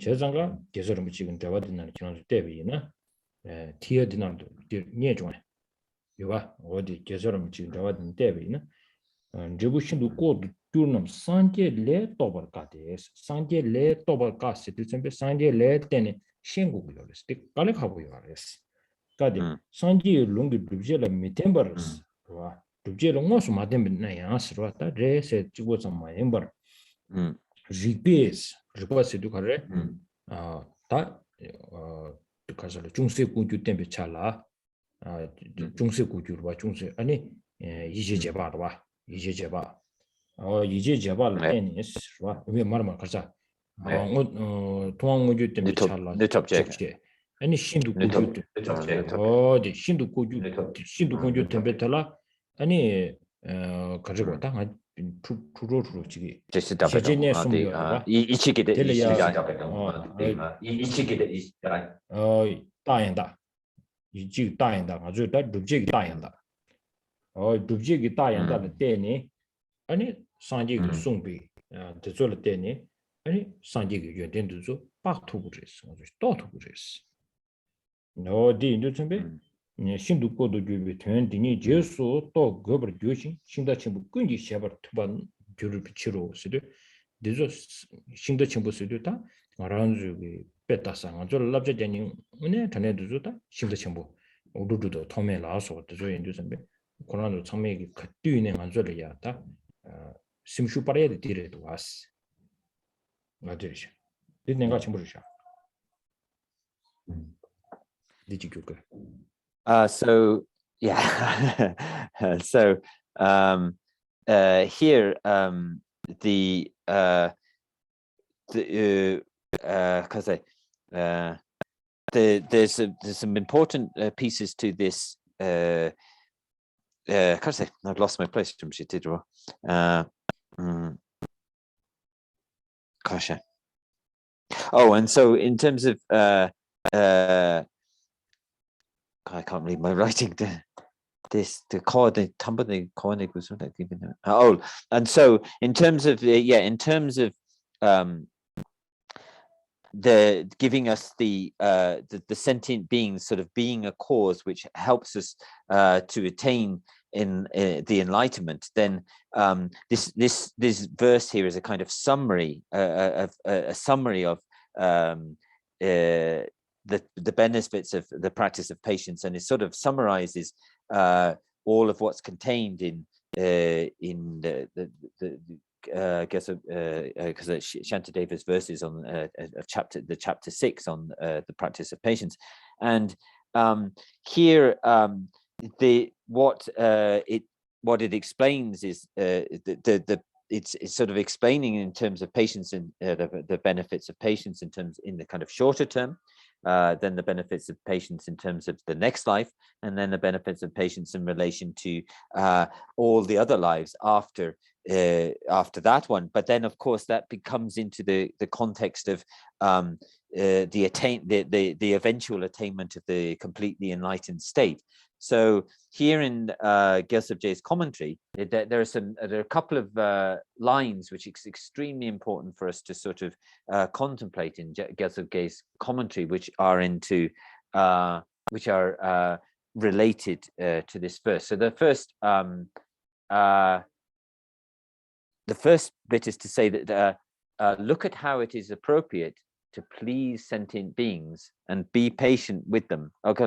제장가 계절을 지금 잡아드는 지난 때비나 티어디나도 니에종 요가 어디 계절을 지금 잡아드는 때비나 저부신도 고도 뚫는 산제레 또벌까데스 산제레 또벌까스 들쯤에 산제레 때네 신고고요레스 깔레 가고요레스 까데 산제 롱기 두제라 미템버스 와 두제로 뭐서 마템나 야스로다 레세 찍고 좀 마엠버 리베스 리버스도 가래 다 가서 중세 공주 때문에 잘라 중세 공주로 봐 중세 아니 이제 제바로 봐 이제 제바 이제 제바를 때니 봐 왜 말만 가자 동안 공주 때문에 잘라 아니 신도 공주 어디 신도 공주 때문에 달라 아니 가지고 딱 투로로 지기 제제네 숨겨봐 이치기데 다연다 이지 다연다 아주 다 룹제기 다연다 룹제기 다연다를 때니 아니 산지기 송비 저절 때니 아니 산지기 연된도 박투부레스 아주 또투부레스 너디 인도쯤에 신도 고도 주비 된디니 제수 또 거버 교신 신다 친구 끈기 샤버 투반 교를 비치로 쓰되 되죠 신도 친구 쓰다 말한주기 뺐다상 저 랍제되니 은혜 전에도 좋다 신도 친구 우두두도 통에 나와서 되죠 인도쯤에 고난도 참매기 그뒤에 안 줄이야다 심슈 빠르게 뒤에도 왔어 맞으시 내가 친구르샤 디지교가 So yeah, so here there's some important pieces to this. I've lost my place. Oh, and so in terms of I can't read my writing and so in terms of the giving us the sentient beings sort of being a cause which helps us to attain in the enlightenment, then this verse here is a kind of summary, a summary of the benefits of the practice of patience, and it sort of summarizes all of what's contained in the because Shantideva's verses on chapter 6 on the practice of patience, and here what it explains is it's sort of explaining in terms of patience and the benefits of patience in the kind of shorter term, then the benefits of patience in terms of the next life, and then the benefits of patience in relation to all the other lives after that one. But then of course that becomes into the context of the eventual attainment of the completely enlightened state. So here in Gyaltsab Je's commentary, there are a couple of lines which is extremely important for us to sort of contemplate in Gyaltsab Je's commentary, which are related to this verse. So the first bit is to say that look at how it is appropriate to please sentient beings and be patient with them. Okay,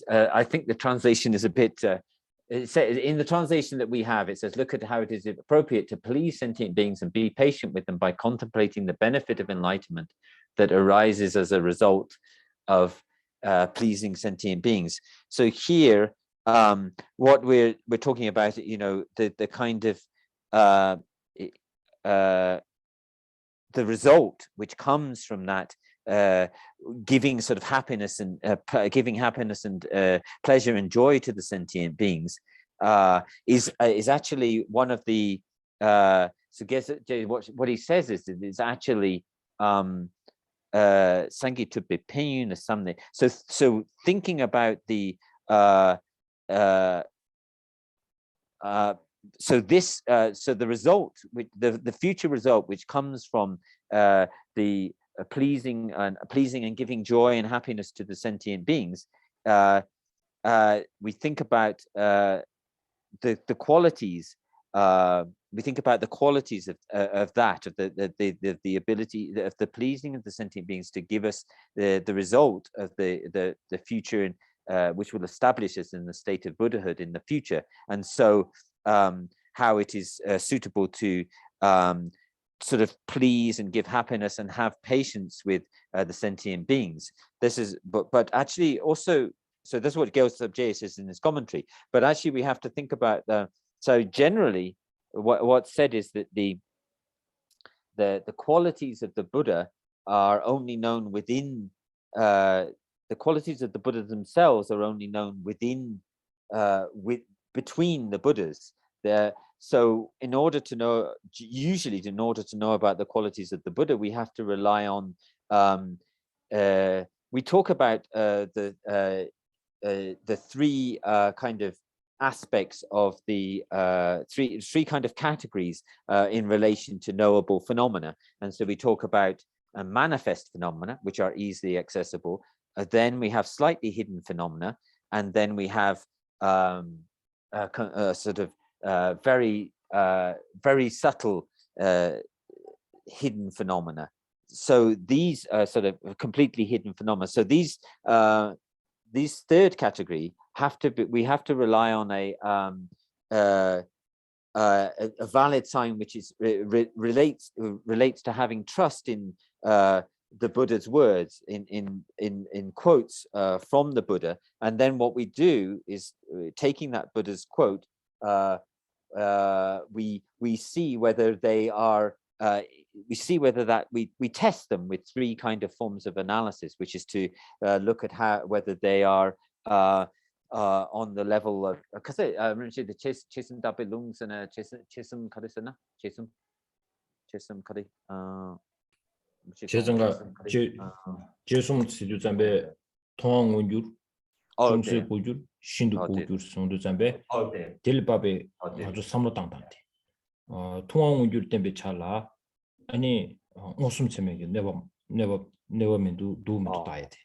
I think the translation is a bit it says, in the translation that we have, it says, look at how it is appropriate to please sentient beings and be patient with them by contemplating the benefit of enlightenment that arises as a result of pleasing sentient beings. So here, what we're talking about, the kind of the result which comes from that giving sort of happiness and pleasure and joy to the sentient beings is actually one of the so guess what he says is actually Sangitupe Penyun something. So thinking about the so the result, the future result, which comes from the pleasing and giving joy and happiness to the sentient beings, we think about the qualities. We think about the qualities of the ability of the pleasing of the sentient beings to give us the result of the future, which will establish us in the state of Buddhahood in the future. And so how it is suitable to sort of please and give happiness and have patience with the sentient beings. This is, but actually also, so that's what Gyaltsab Je says in his commentary. But actually, we have to think about so generally, what's said is that the qualities of the Buddha are only known within the qualities of the Buddha themselves are only known within between the Buddhas. So in order to know, usually in order to know about the qualities of the Buddha, we have to rely on, we talk about the three kind of aspects of the three kind of categories in relation to knowable phenomena. And so we talk about manifest phenomena, which are easily accessible. Then we have slightly hidden phenomena, and then we have sort of very subtle hidden phenomena. So these are sort of completely hidden phenomena. So these third category we have to rely on a valid sign which is relates to having trust in the Buddha's words, in quotes from the Buddha. And then what we do is, taking that Buddha's quote, we see whether they are we test them with three kind of forms of analysis, which is to look at whether they are on the level of because the chisum dabe lungs and chisum kadisana chisum kadi 제정가 제송 시주 잠배 통항 원줄 중세 고줄 신도 고줄 성도 잠배 딜밥에 아주 삼로 땅땅데 통항 원줄 때문에 잘라 아니 웃음 체맥이 네버면도 도움도 따야 돼.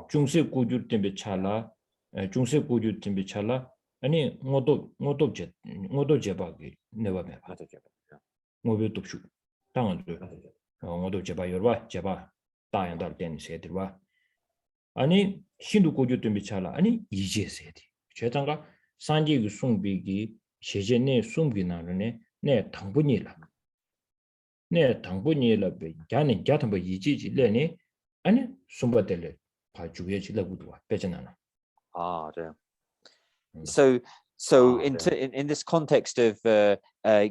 중세 고줄 때문에 잘라 중세 고줄 때문에 잘라 아니 모두 제박이 네버면 모두 돕슈 당연히 모두 제바 열바 제바 다양달 때는 세들와 아니 신도 고주 때문에 잘라 아니 이제 세디 제장가 산지의 송비기 세제내 숨기나네 내 당분이라 내 당분이라 배 자는 자탄 뭐 이지지 레니 아니 숨바들레 봐주게지라고도 빼잖아 네. So in this context of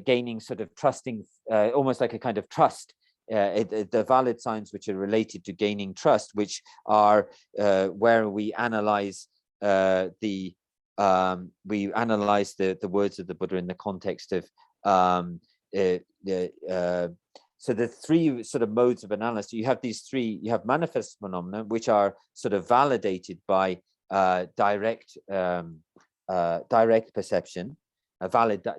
gaining sort of trusting, almost like a kind of trust, the valid signs which are related to gaining trust, which are where we analyze the words of the Buddha in the context of so the three sort of modes of analysis. You have these three. You have manifest phenomena, which are sort of validated by direct perception, a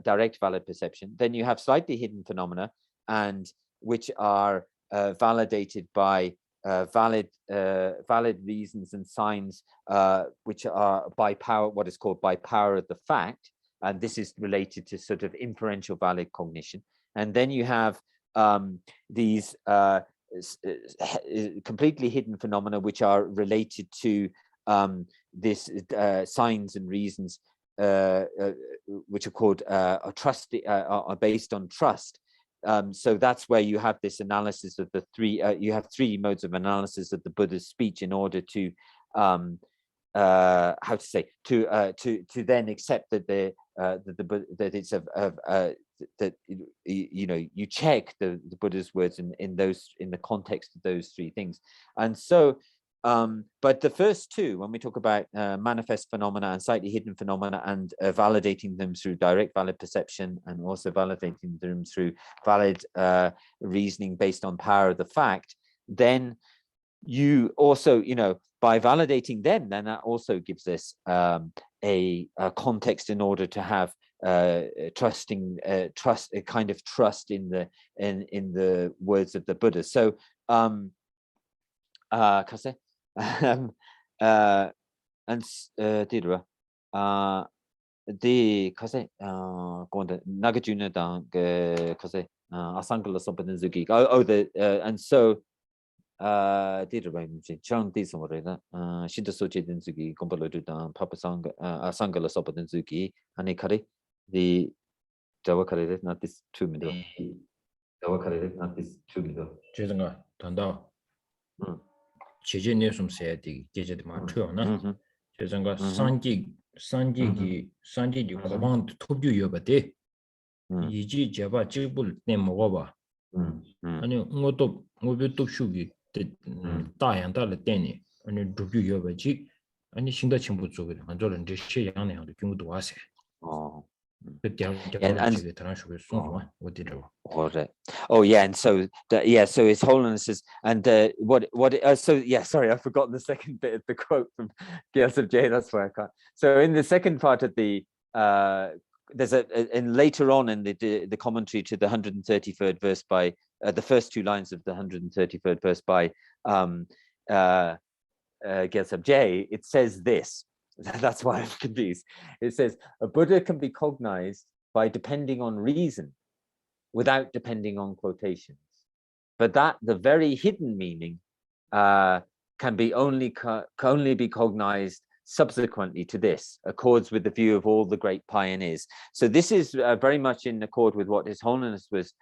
direct valid perception. Then you have slightly hidden phenomena, and which are validated by valid reasons and signs, which are by power, what is called by power of the fact, and this is related to sort of inferential valid cognition. And then you have these completely hidden phenomena, which are related to this signs and reasons, which are called are based on trust. So that's where you have this analysis of the three. You have three modes of analysis of the Buddha's speech in order to to then accept that that it's that you check the Buddha's words in the context of those three things. And so but the first two, when we talk about manifest phenomena and slightly hidden phenomena, and validating them through direct valid perception, and also validating them through valid reasoning based on power of the fact, then you also, by validating them, then that also gives us a context in order to have trust, a kind of trust in the words of the Buddha. So and didra the kase konda nagajuna dang kase asangala sopaden zugi and so didra chang di somoreda shinda soche den zugi kompalodu dan papasang asangala sopaden zugi ane kare the dawa kare not this 2 minutes dawa kare not this 2 minutes 제가 단다 제제내 좀 써야 돼. 제제도 맞춰나. 제가 산지기 고방 토뷰 여바데. 이지 제바 집을 내 먹어봐. 아니 뭐도 슈기 다양다를 때니 아니 두뷰 여바지 아니 신다 친구 쪽에 안저는 이제 시양내도 경우도 와세. Oh yeah, and so so His Holiness is, and sorry, I've forgotten the second bit of the quote from Gyaltsab J. That's why I can't. So in the second part of the there's and later on in the commentary to the 133rd verse by the first two lines of the 133rd verse by Gyaltsab J, it says this. That's why I'm confused. It says a Buddha can be cognized by depending on reason without depending on quotations, but that the very hidden meaning can only be cognized subsequently to this, accords with the view of all the great pioneers. So this is very much in accord with what His Holiness was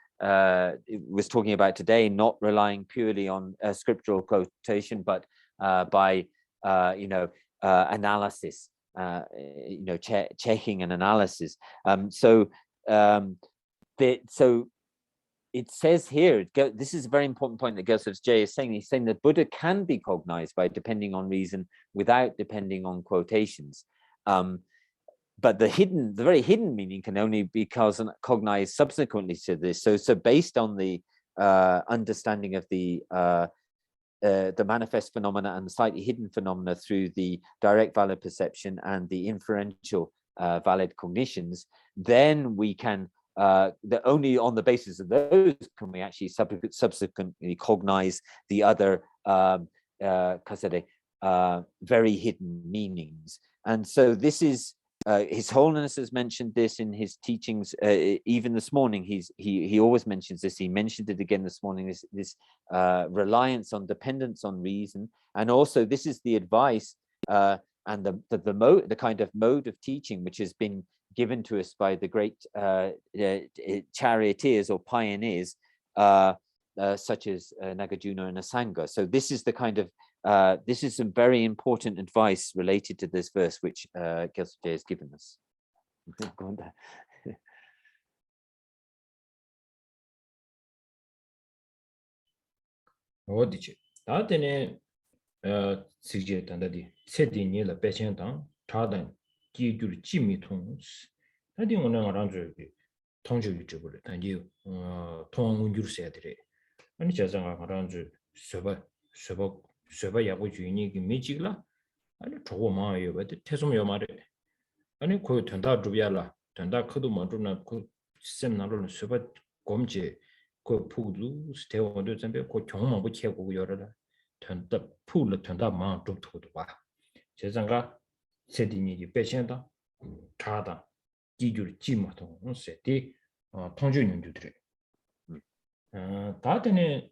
talking about today, not relying purely on scriptural quotation, but by analysis, checking and analysis. So it says here, this is a very important point that Gyaltsab J is saying. He's saying that Buddha can be cognized by depending on reason without depending on quotations. But the very hidden meaning can only be cognized subsequently to this. So based on the understanding of the manifest phenomena and the slightly hidden phenomena through the direct valid perception and the inferential valid cognitions, then we can only on the basis of those can we actually subsequently cognize the other very hidden meanings. And so this is His Holiness has mentioned this in his teachings. Even this morning, he always mentions this. He mentioned it again this morning. This reliance on dependence on reason, and also this is the advice and the kind of mode of teaching which has been given to us by the great charioteers or pioneers, such as Nagarjuna and Asanga. So this is the kind of this is some very important advice related to this verse, which Gyaltsab J has given us. 어디지? 다들 시제 단다디 세디니라 배천당 차단 기줄 지미통 다디 오늘 알아줘 통주 유튜브를 단지 통운주세들이 아니 자장아 알아줘 서버 야고 주인이 미지글라 아니 저거 마요 버데 태솜요 말에 아니 그 된다 주비야라 된다 크도 만주나 그 시스템나로는 서버 검지 그 푸도 스테원도 전에 그 경험만 못 채고 열어라 된다 풀을 된다 마 좀토도 봐 제장가 세디니 배천다 차다 기줄 지마도 세디 통주인들이 다들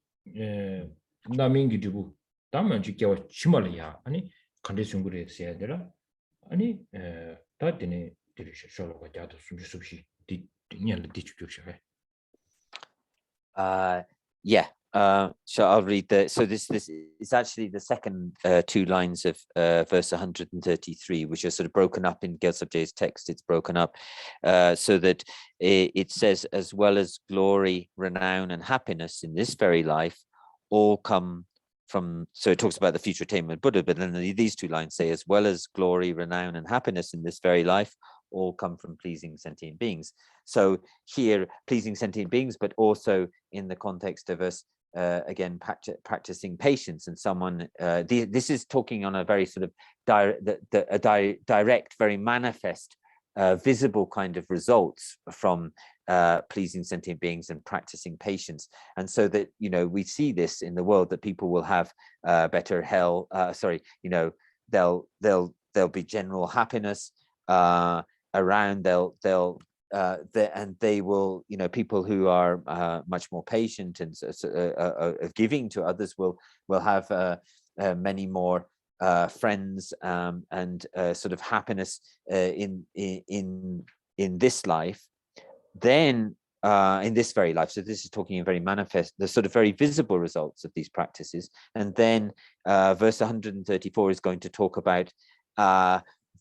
남인기 두고 다만 지켜 치말이야 아니 컨디션 그래 해야 되라 아니 다들 들으셔 쇼로가 자도 숨쉬 뒤년을 뒤죽죽셔 yeah. So I'll read so this is actually the second two lines of verse 133, which are sort of broken up in Gyaltsab J's text. It's broken up so that it says, as well as glory, renown, and happiness in this very life, all come from. So it talks about the future attainment of Buddha, but then these two lines say, as well as glory, renown, and happiness in this very life, all come from pleasing sentient beings. So here, pleasing sentient beings, but also in the context of us again practicing patience, and someone this is talking on a very sort of direct, very manifest, visible kind of results from pleasing sentient beings and practicing patience. And so that, you know, we see this in the world, that people will have better health, there'll be general happiness around, and they will, you know, people who are much more patient and giving to others will have many more friends and sort of happiness in this life, then in this very life. So this is talking in very manifest, the sort of very visible results of these practices. And then verse 134 is going to talk about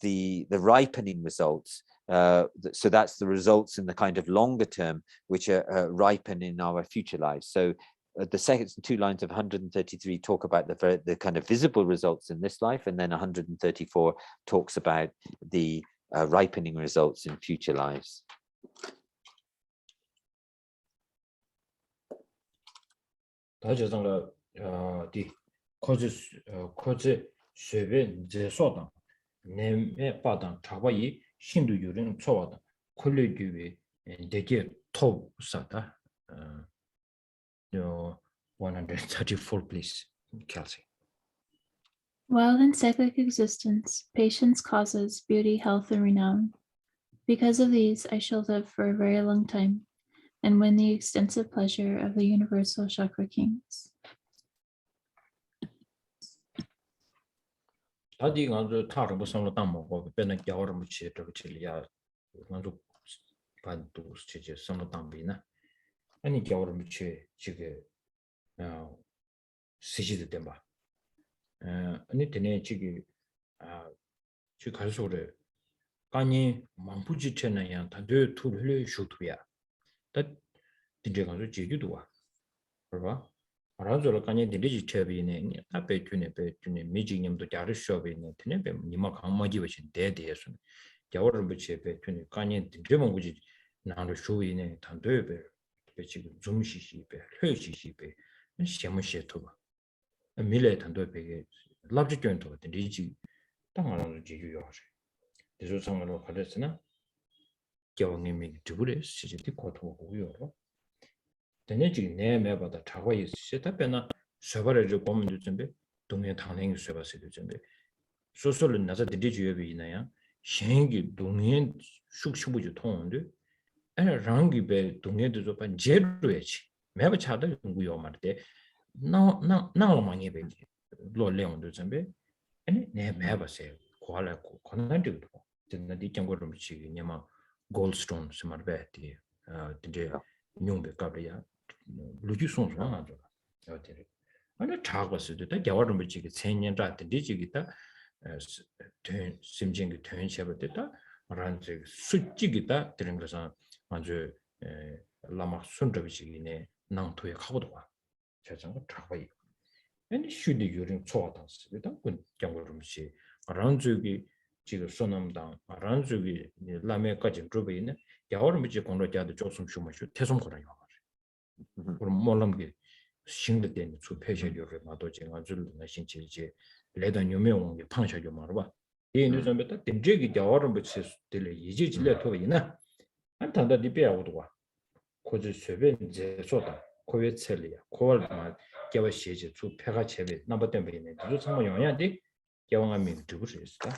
the ripening results. So that's the results in the kind of longer term, which are ripen in our future lives. So the second two lines of 133 talk about the kind of visible results in this life, and then 134 talks about the ripening results in future lives. 신도 요령 초와다 콜레기에 되게 톱 사다 134 please Kelsey. While in cyclic existence, patience causes beauty, health, and renown. Because of these, I shall live for a very long time and win the extensive pleasure of the universal chakra kings. 다디 간저 타르고 상로 담고 배는 겨울을 무치 저기야 간저 반도 스치제 상로 담비나 아니 겨울을 무치 지게 시지도 된바 아니 되네 지기 지 갈소래 아니 망부지체나야 다들 둘을 슈트야 다 dinje ganzo jeju duwa right aranzo la kanye dinje chebi ne ta pe tune meji nyamdo jaru shobe ne tene be nima kangmaji bachin de so jawar bu chepe tune kanye dinje monguji 나로 쇼이네 단도에 배 지금 좀시시 배 hö시시 배 시험시토 미래 단도에 배게 랍지견도 같은 리지 땅하는 지유요 그래서 상으로 가졌으나 경험이 두부레 시지티 고토고요 근데 지금 내 매바다 자고 있으시다 배나 서버를 좀 보면 준비 동네 당행이 서버스 준비 소설은 나서 디디주에 있나요 신기 동네 숙식부주 통인데 rangi be dungye de zo pan jeru echi meba chada nguyo marte na la mangye be lo leon de zambe ene ne meba se kwala ko konan de ko den di kyangor rum chi nyama goldstone semar be ti de nyumbe kabya luju son so na zo ya tere ana chaga se de gyawar rum chi ge chenyen ra de ji gi ta simjing ge tön chebe de ta ran je suji gi ta dren ga 아주 라마 순저비지기네 낭토에 가고도 와 저장거 잡아요 근데 슈디 요즘 좋아졌습니다 그 경고름시 아란주기 지금 소남당 아란주기 라메까지 들어보이네 야오름지 공로자도 조금 shum마슈 태송 거라요 그럼 몰람게 신도 된 주폐셔료를 마도 제가 줄나 신체지 레던 유명한 게 판셔료 말아 이 뉴스에 딱 댐제기 야오름지 들려 이제 질려 토이나 안탄다 디베아고도 와 고지 쇠변 제소다 고외 첼리야 고월만 개와 시제 주 폐가 제베 넘버 때문에 주 상모 영향이 개왕함이 두고 있다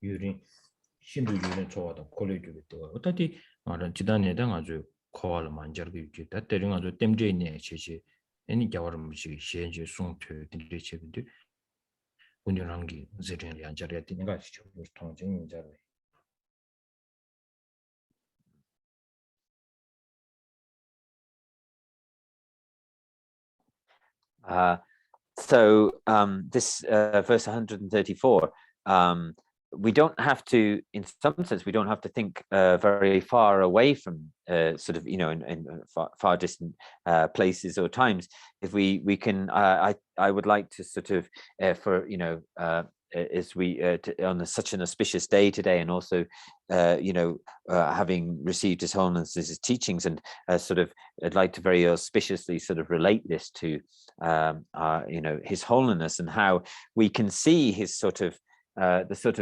유린 신도 유린 좋아다 콜레지도 또 어떻게 말은 지단에 당 아주 고월 만저기 있다 때린 아주 땜제 있네 제시 애니 개월은 무시 시행제 송퇴 딘리 제빈데 운영한기 제대로 양자리에 되는 거 아시죠 통증인자로 So this verse 134, we don't have to, in some sense, we don't have to think very far away from sort of, in far distant places or times. If we can, I would like to sort of, as we on such an auspicious day today, and also, having received His Holiness's teachings, and sort of, I'd like to very auspiciously sort of relate this to, His Holiness, and how we can see his sort of the sort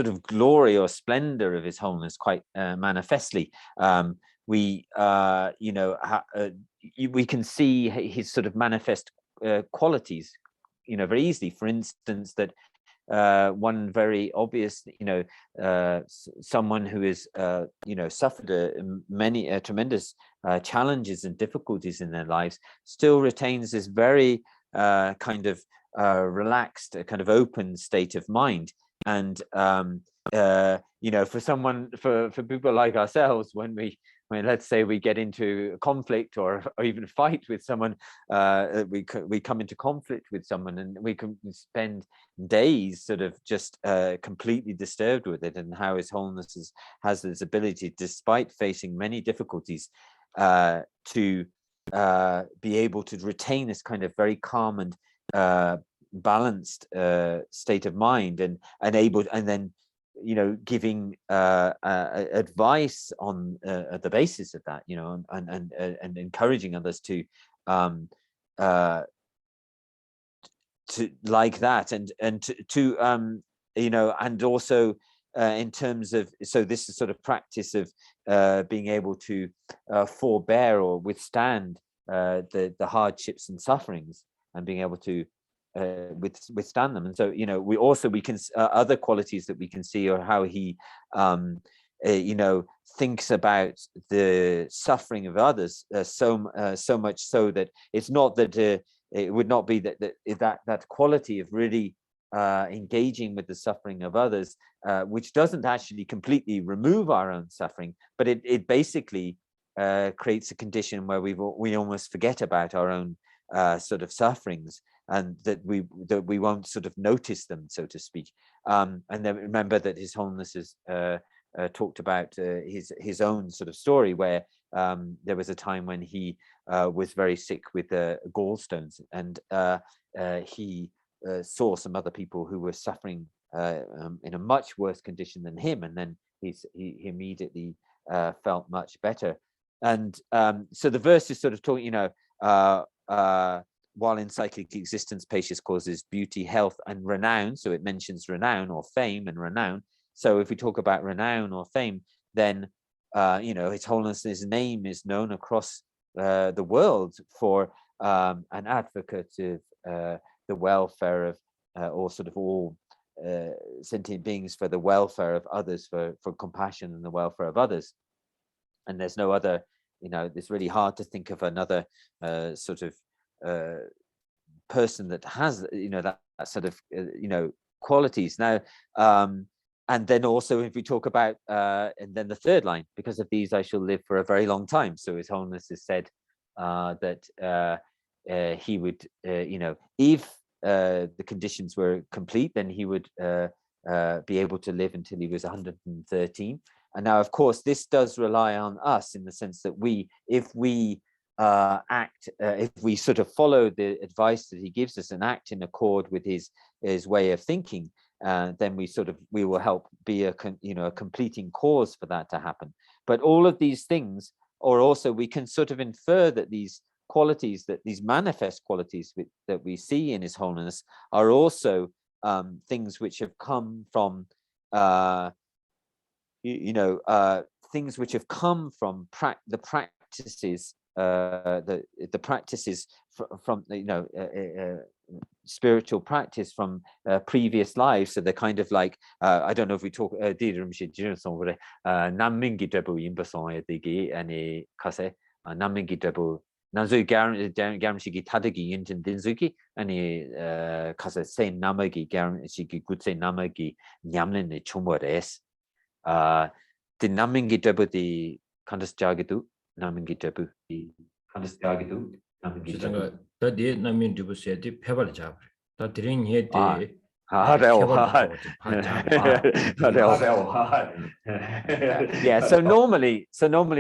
of glory or splendor of His Holiness quite manifestly. We can see his sort of manifest qualities, very easily. For instance, that one very obvious, someone who is, suffered many tremendous challenges and difficulties in their lives, still retains this very kind of relaxed, kind of open state of mind. And for someone, for people like ourselves, when let's say we get into conflict or even fight with someone, we come into conflict with someone, and we can spend days sort of just completely disturbed with it, and how His Holiness has this ability, despite facing many difficulties, to be able to retain this kind of very calm and balanced state of mind, and then giving advice on the basis of that, and encouraging others to like that, and to and also in terms of, so this is sort of practice of being able to forbear or withstand the hardships and sufferings, and being able to withstand them. And so we can other qualities that we can see, or how he thinks about the suffering of others, so much so that it's not that it would not be that quality of really engaging with the suffering of others, which doesn't actually completely remove our own suffering, but it basically creates a condition where we almost forget about our own sort of sufferings, and that we won't sort of notice them, so to speak. And then remember that His Holiness's talked about his own sort of story, where there was a time when he was very sick with gallstones, and he saw some other people who were suffering in a much worse condition than him, and then he immediately felt much better. And so the verse is sort of talking, while in cyclic existence, patience causes beauty, health, and renown. So it mentions renown or fame and renown. So if we talk about renown or fame, then His Holiness's name is known across the world for an advocate of the welfare of all sentient beings, for the welfare of others, for compassion and the welfare of others. And there's no other, it's really hard to think of another person that has, that sort of, qualities. Now, and then also if we talk about, and then the third line, because of these I shall live for a very long time. So His Holiness has said that he would, if the conditions were complete, then he would be able to live until he was 113. And now, of course, this does rely on us in the sense that if we act, if we sort of follow the advice that he gives us and act in accord with his way of thinking, then we will help be a completing cause for that to happen. But all of these things, or also we can sort of infer that these qualities, that these manifest qualities that we see in His Holiness, are also things which have come from things which have come from the practices, the practices from spiritual practice from previous lives. So they're kind of like, I don't know if we talk nanzui gamshiki tadagi yintin dinzuki ani kasa say namagi gamshiki gutse namagi nyamlin chumores the namingi debu the kandas jagidu namingi debu the kandas jagidu namingi debu the de namin debu said the pebble job that ring here the yeah, so normally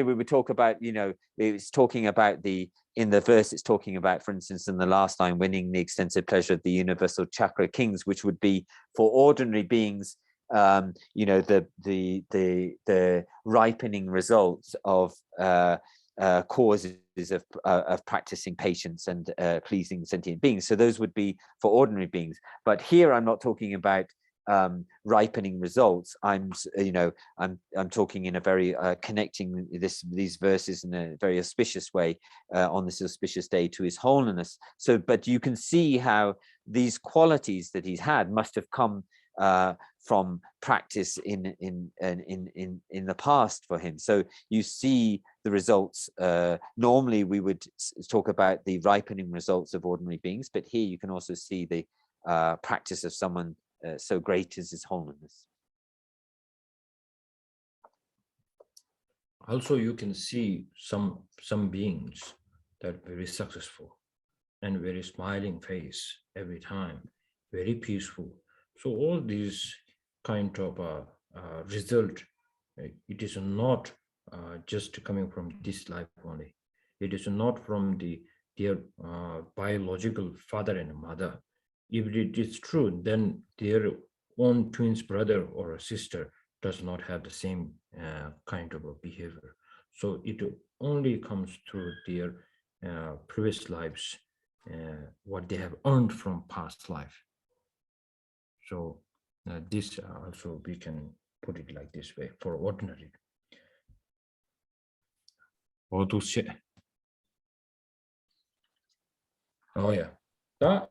we would talk about, it's talking about in the verse, it's talking about, for instance, in the last line, winning the extensive pleasure of the universal chakra kings, which would be for ordinary beings, the ripening results of causes of practicing patience and pleasing sentient beings. So those would be for ordinary beings. But here I'm not talking about ripening results. I'm talking in a very connecting these verses in a very auspicious way on this auspicious day to His Holiness. So, but you can see how these qualities that he's had must have come from practice in the past for him. So you see the results. Normally we would talk about the ripening results of ordinary beings, but here you can also see the practice of someone so great as His Holiness. Also, you can see some beings that are very successful and very smiling face every time, very peaceful. So all these kind of result, it is not just coming from this life only. It is not from their biological father and mother. If it is true, then their own twins brother or sister does not have the same kind of a behavior. So it only comes through their previous lives, what they have earned from past life. So this also we can put it like this way for ordinary. Oh yeah, that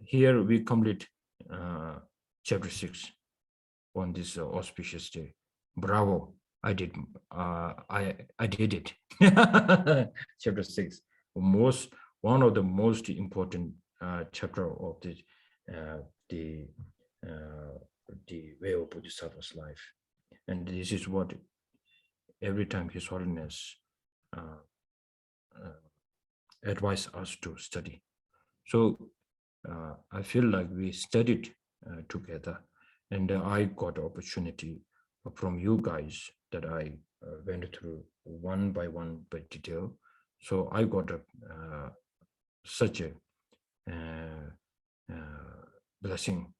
here we complete chapter 6 on this auspicious day. Bravo! I did it. Chapter 6, one of the most important chapter of the way of Bodhisattva's life, and this is what every time His Holiness advise us to study. So I feel like we studied together, and I got opportunity from you guys that I went through one by one by detail. So I got such a blessing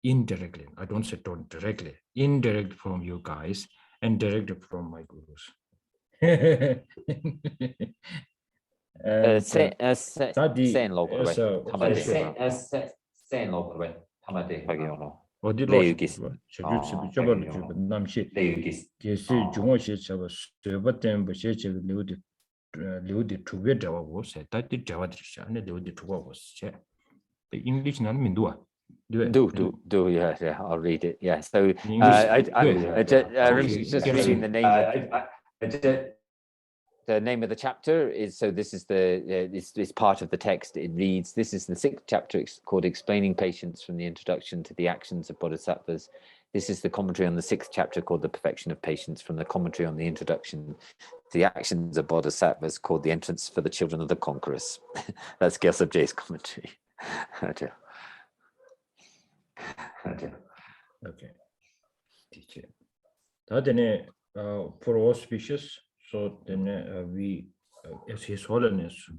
indirectly. I don't say don't directly, indirect from you guys and direct from my gurus. And 어디 남시 계시 중앙시 저거 세버된 것이 지금 류디 두개 잡아고 세다디 잡아드리시 안에 류디 두고 보세요. The English 난 민두아. Do yeah, I'll read it. Yeah, so just reading the name. The name of the chapter is, so this is this part of the text. It reads, this is the 6th chapter called Explaining Patience from the Introduction to the Actions of Bodhisattvas. This is the commentary on the 6th chapter called The Perfection of Patience from the commentary on the Introduction to the Actions of Bodhisattvas called The Entrance for the Children of the Conquerors. That's Gyaltsab Je's commentary. Okay. Teacher. That for auspicious. So then we, as His Holiness,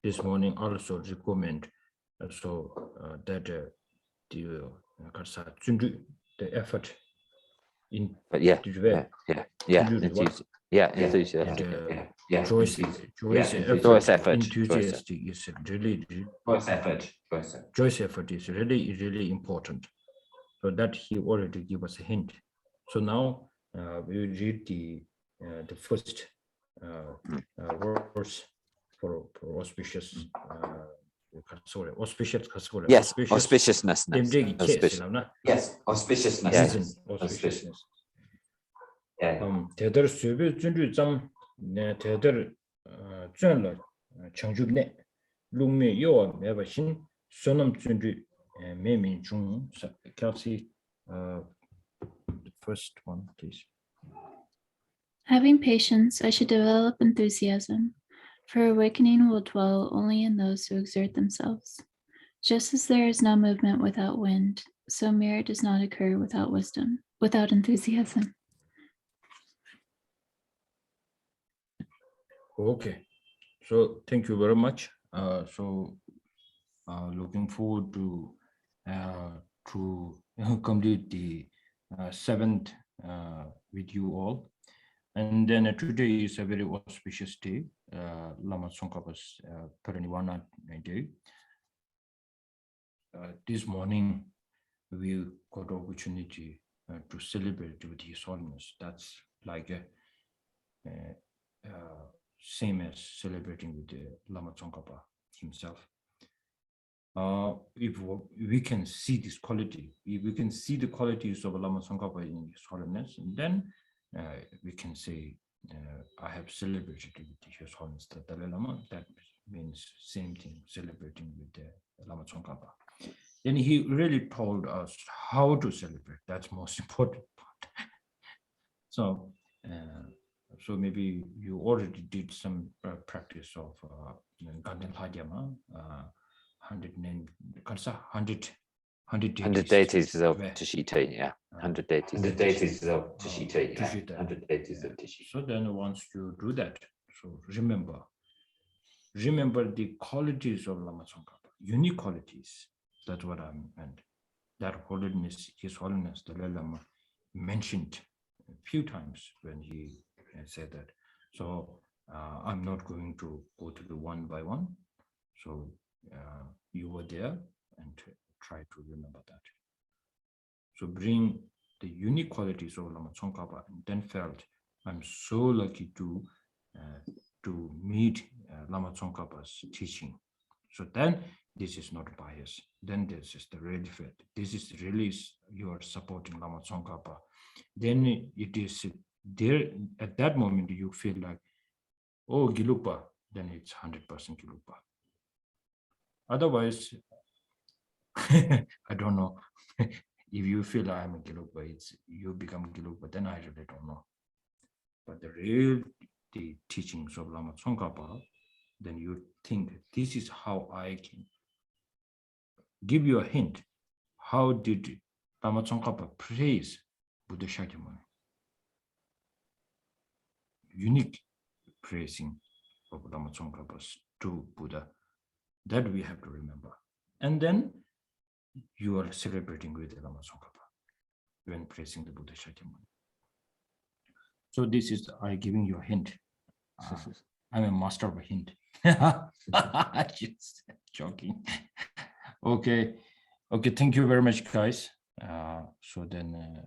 this morning also recommend that the effort in joyous effort is really important. So that he already gave us a hint. So now we will read the first words for auspicious. Auspiciousness. Yes, auspiciousness. Yes, auspiciousness. 대들 수비 준주 점 대들 전라 청주네 룽미 요 매버신 소놈 준주 매민 중 Kelsey, the first one, please. Having patience, I should develop enthusiasm, for awakening will dwell only in those who exert themselves. Just as there is no movement without wind, so merit does not occur without wisdom, without enthusiasm. Okay, so thank you very much. Looking forward to complete the 7th with you all. And then today is a very auspicious day, Lama Tsongkhapa's Parinibbana day. This morning, we got opportunity to celebrate with His Holiness. That's like same as celebrating with the Lama Tsongkhapa himself. If we can see this quality, if we can see the qualities of Lama Tsongkhapa in His Holiness, and then we can say, I have celebrated with His Holiness the Dalai Lama. That means same thing, celebrating with the Lama Tsongkhapa. Then he really told us how to celebrate. That's most important part. So maybe you already did some practice of Gandhan Hadyama, 100 deities of Tushita, yeah. 100 deities of Tushita, yeah. 100 deities of Tushita. So then once you do that, so remember the qualities of Lama Tsongkhapa, unique qualities. That's what I meant. That holiness, His Holiness, the Dalai Lama mentioned a few times when he said that. So I'm not going to go through one by one. So you were there and try to remember that. So bring the unique qualities of Lama Tsongkhapa, and then felt I'm so lucky to meet Lama Tsongkhapa's teaching. So then this is not bias. Then this is the real fact. This is really you are supporting Lama Tsongkhapa. Then it is there at that moment you feel like, oh, Gelugpa, then it's 100% Gelugpa. Otherwise, I don't know. If you feel I'm a Gelugpa, you become Gelugpa, then I really don't know. But the teachings of Lama Tsongkhapa, then you think this is how I can give you a hint. How did Lama Tsongkhapa praise Buddha Shakyamuni. Unique praising of Lama Tsongkhapa's to Buddha. That we have to remember. And then you are celebrating with the Lama Tsongkhapa when praising the Buddha Shakyamuni. So this is I giving you a hint. I'm a master of a hint. Just joking. Okay, thank you very much, guys. So then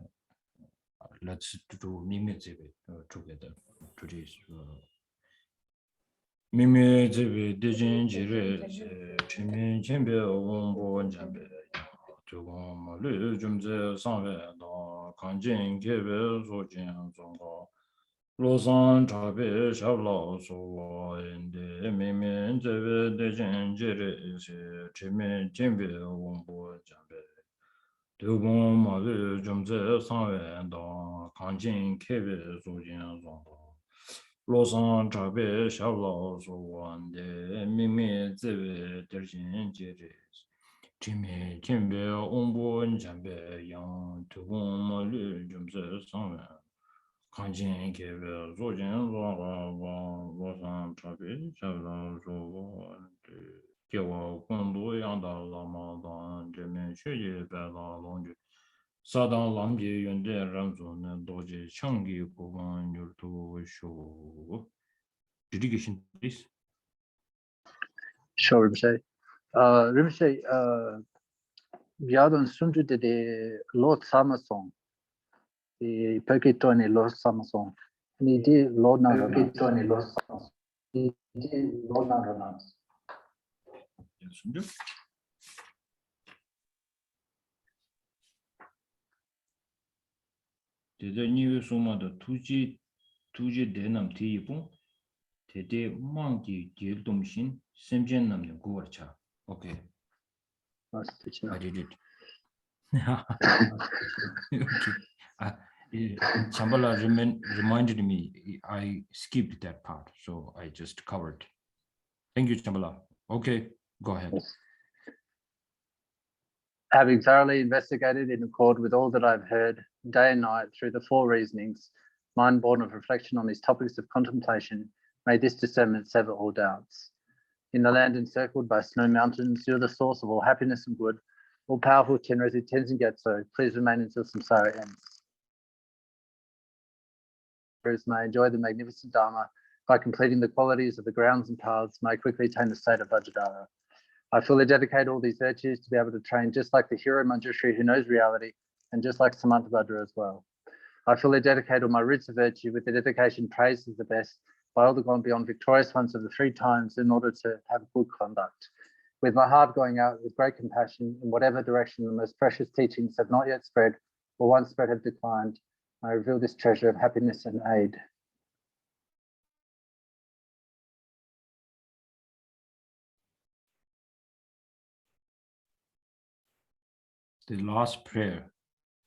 let's do Mime Zebe together. Today's Mime Zebe Dejin Jire Chimin Chimbe Wombo Jambe Tugom Lu Jumze Sanve Da Kanjin Kebe Zojin Zongo Losan Tabe Shabla So in the Mime Zebe Dejin Jire Chimin Chimbe Wombo Jambe Tugom Lu Jumze Sanve Da Kanjin Kebe Zojin Zongo Losan Tabe Shabla So and the Mime Zebe Dejin Jire Jimmy Kimbe Ombo Jambe Yang Tugum Lu Jumse Same Kanjin Kebe Zojin Zonga Losan Trabe Shabla Zogo Kewa Kondo Yanda Lama Dan Jimmy Shuje Bela Longju Sadan Lamji Yunde Ramzon Doji Changi Kogan Yurtu Shu. Dedication, please. Sure, Rinpoche. Rinpoche, Vyadon Sunju de Lord Samasong, the Pekitoni Lord Samasong, and he did Lord Pekitoni Lord Samasong. He did Lord Naranas. Dede Niwe Soma the Tuji Denam Tibun, Tede Mangi Gildumshin, Semjen Nam Guacha. Okay. I did it. Okay. Shambhala reminded me, I skipped that part, so I just covered. Thank you, Shambhala. Okay, go ahead. Having thoroughly investigated in accord with all that I've heard, day and night, through the four reasonings, mind born of reflection on these topics of contemplation, may this discernment sever all doubts. In the land encircled by snow mountains, you're the source of all happiness and good. All powerful Chenrezig Tenzin Gyatso, please remain until samsara ends. May enjoy the magnificent Dharma by completing the qualities of the grounds and paths, may quickly attain the state of Vajradhara. I fully dedicate all these virtues to be able to train just like the hero Manjushri who knows reality, and just like Samantabhadra as well. I fully dedicate all my roots of virtue with the dedication praised as the best by all the gone beyond victorious ones of the three times in order to have good conduct. With my heart going out with great compassion in whatever direction the most precious teachings have not yet spread, or once spread have declined, I reveal this treasure of happiness and aid. The last prayer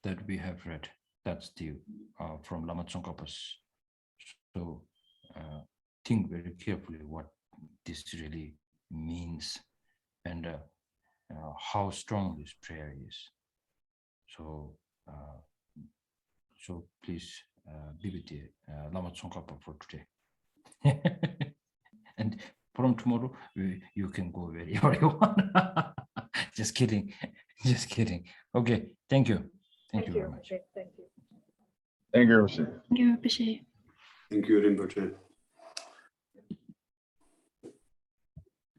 that we have read, that's the from Lama Tsongkhapa's. So think very carefully what this really means and how strong this prayer is. So so please be with the Lama Tsongkhapa for today. And from tomorrow you can go wherever you want. Just kidding. Just kidding. Okay, thank you. Thank you very much. Thank you. Thank you, Rinpoche. Thank you, Rinpoche. Thank you, Rinpoche.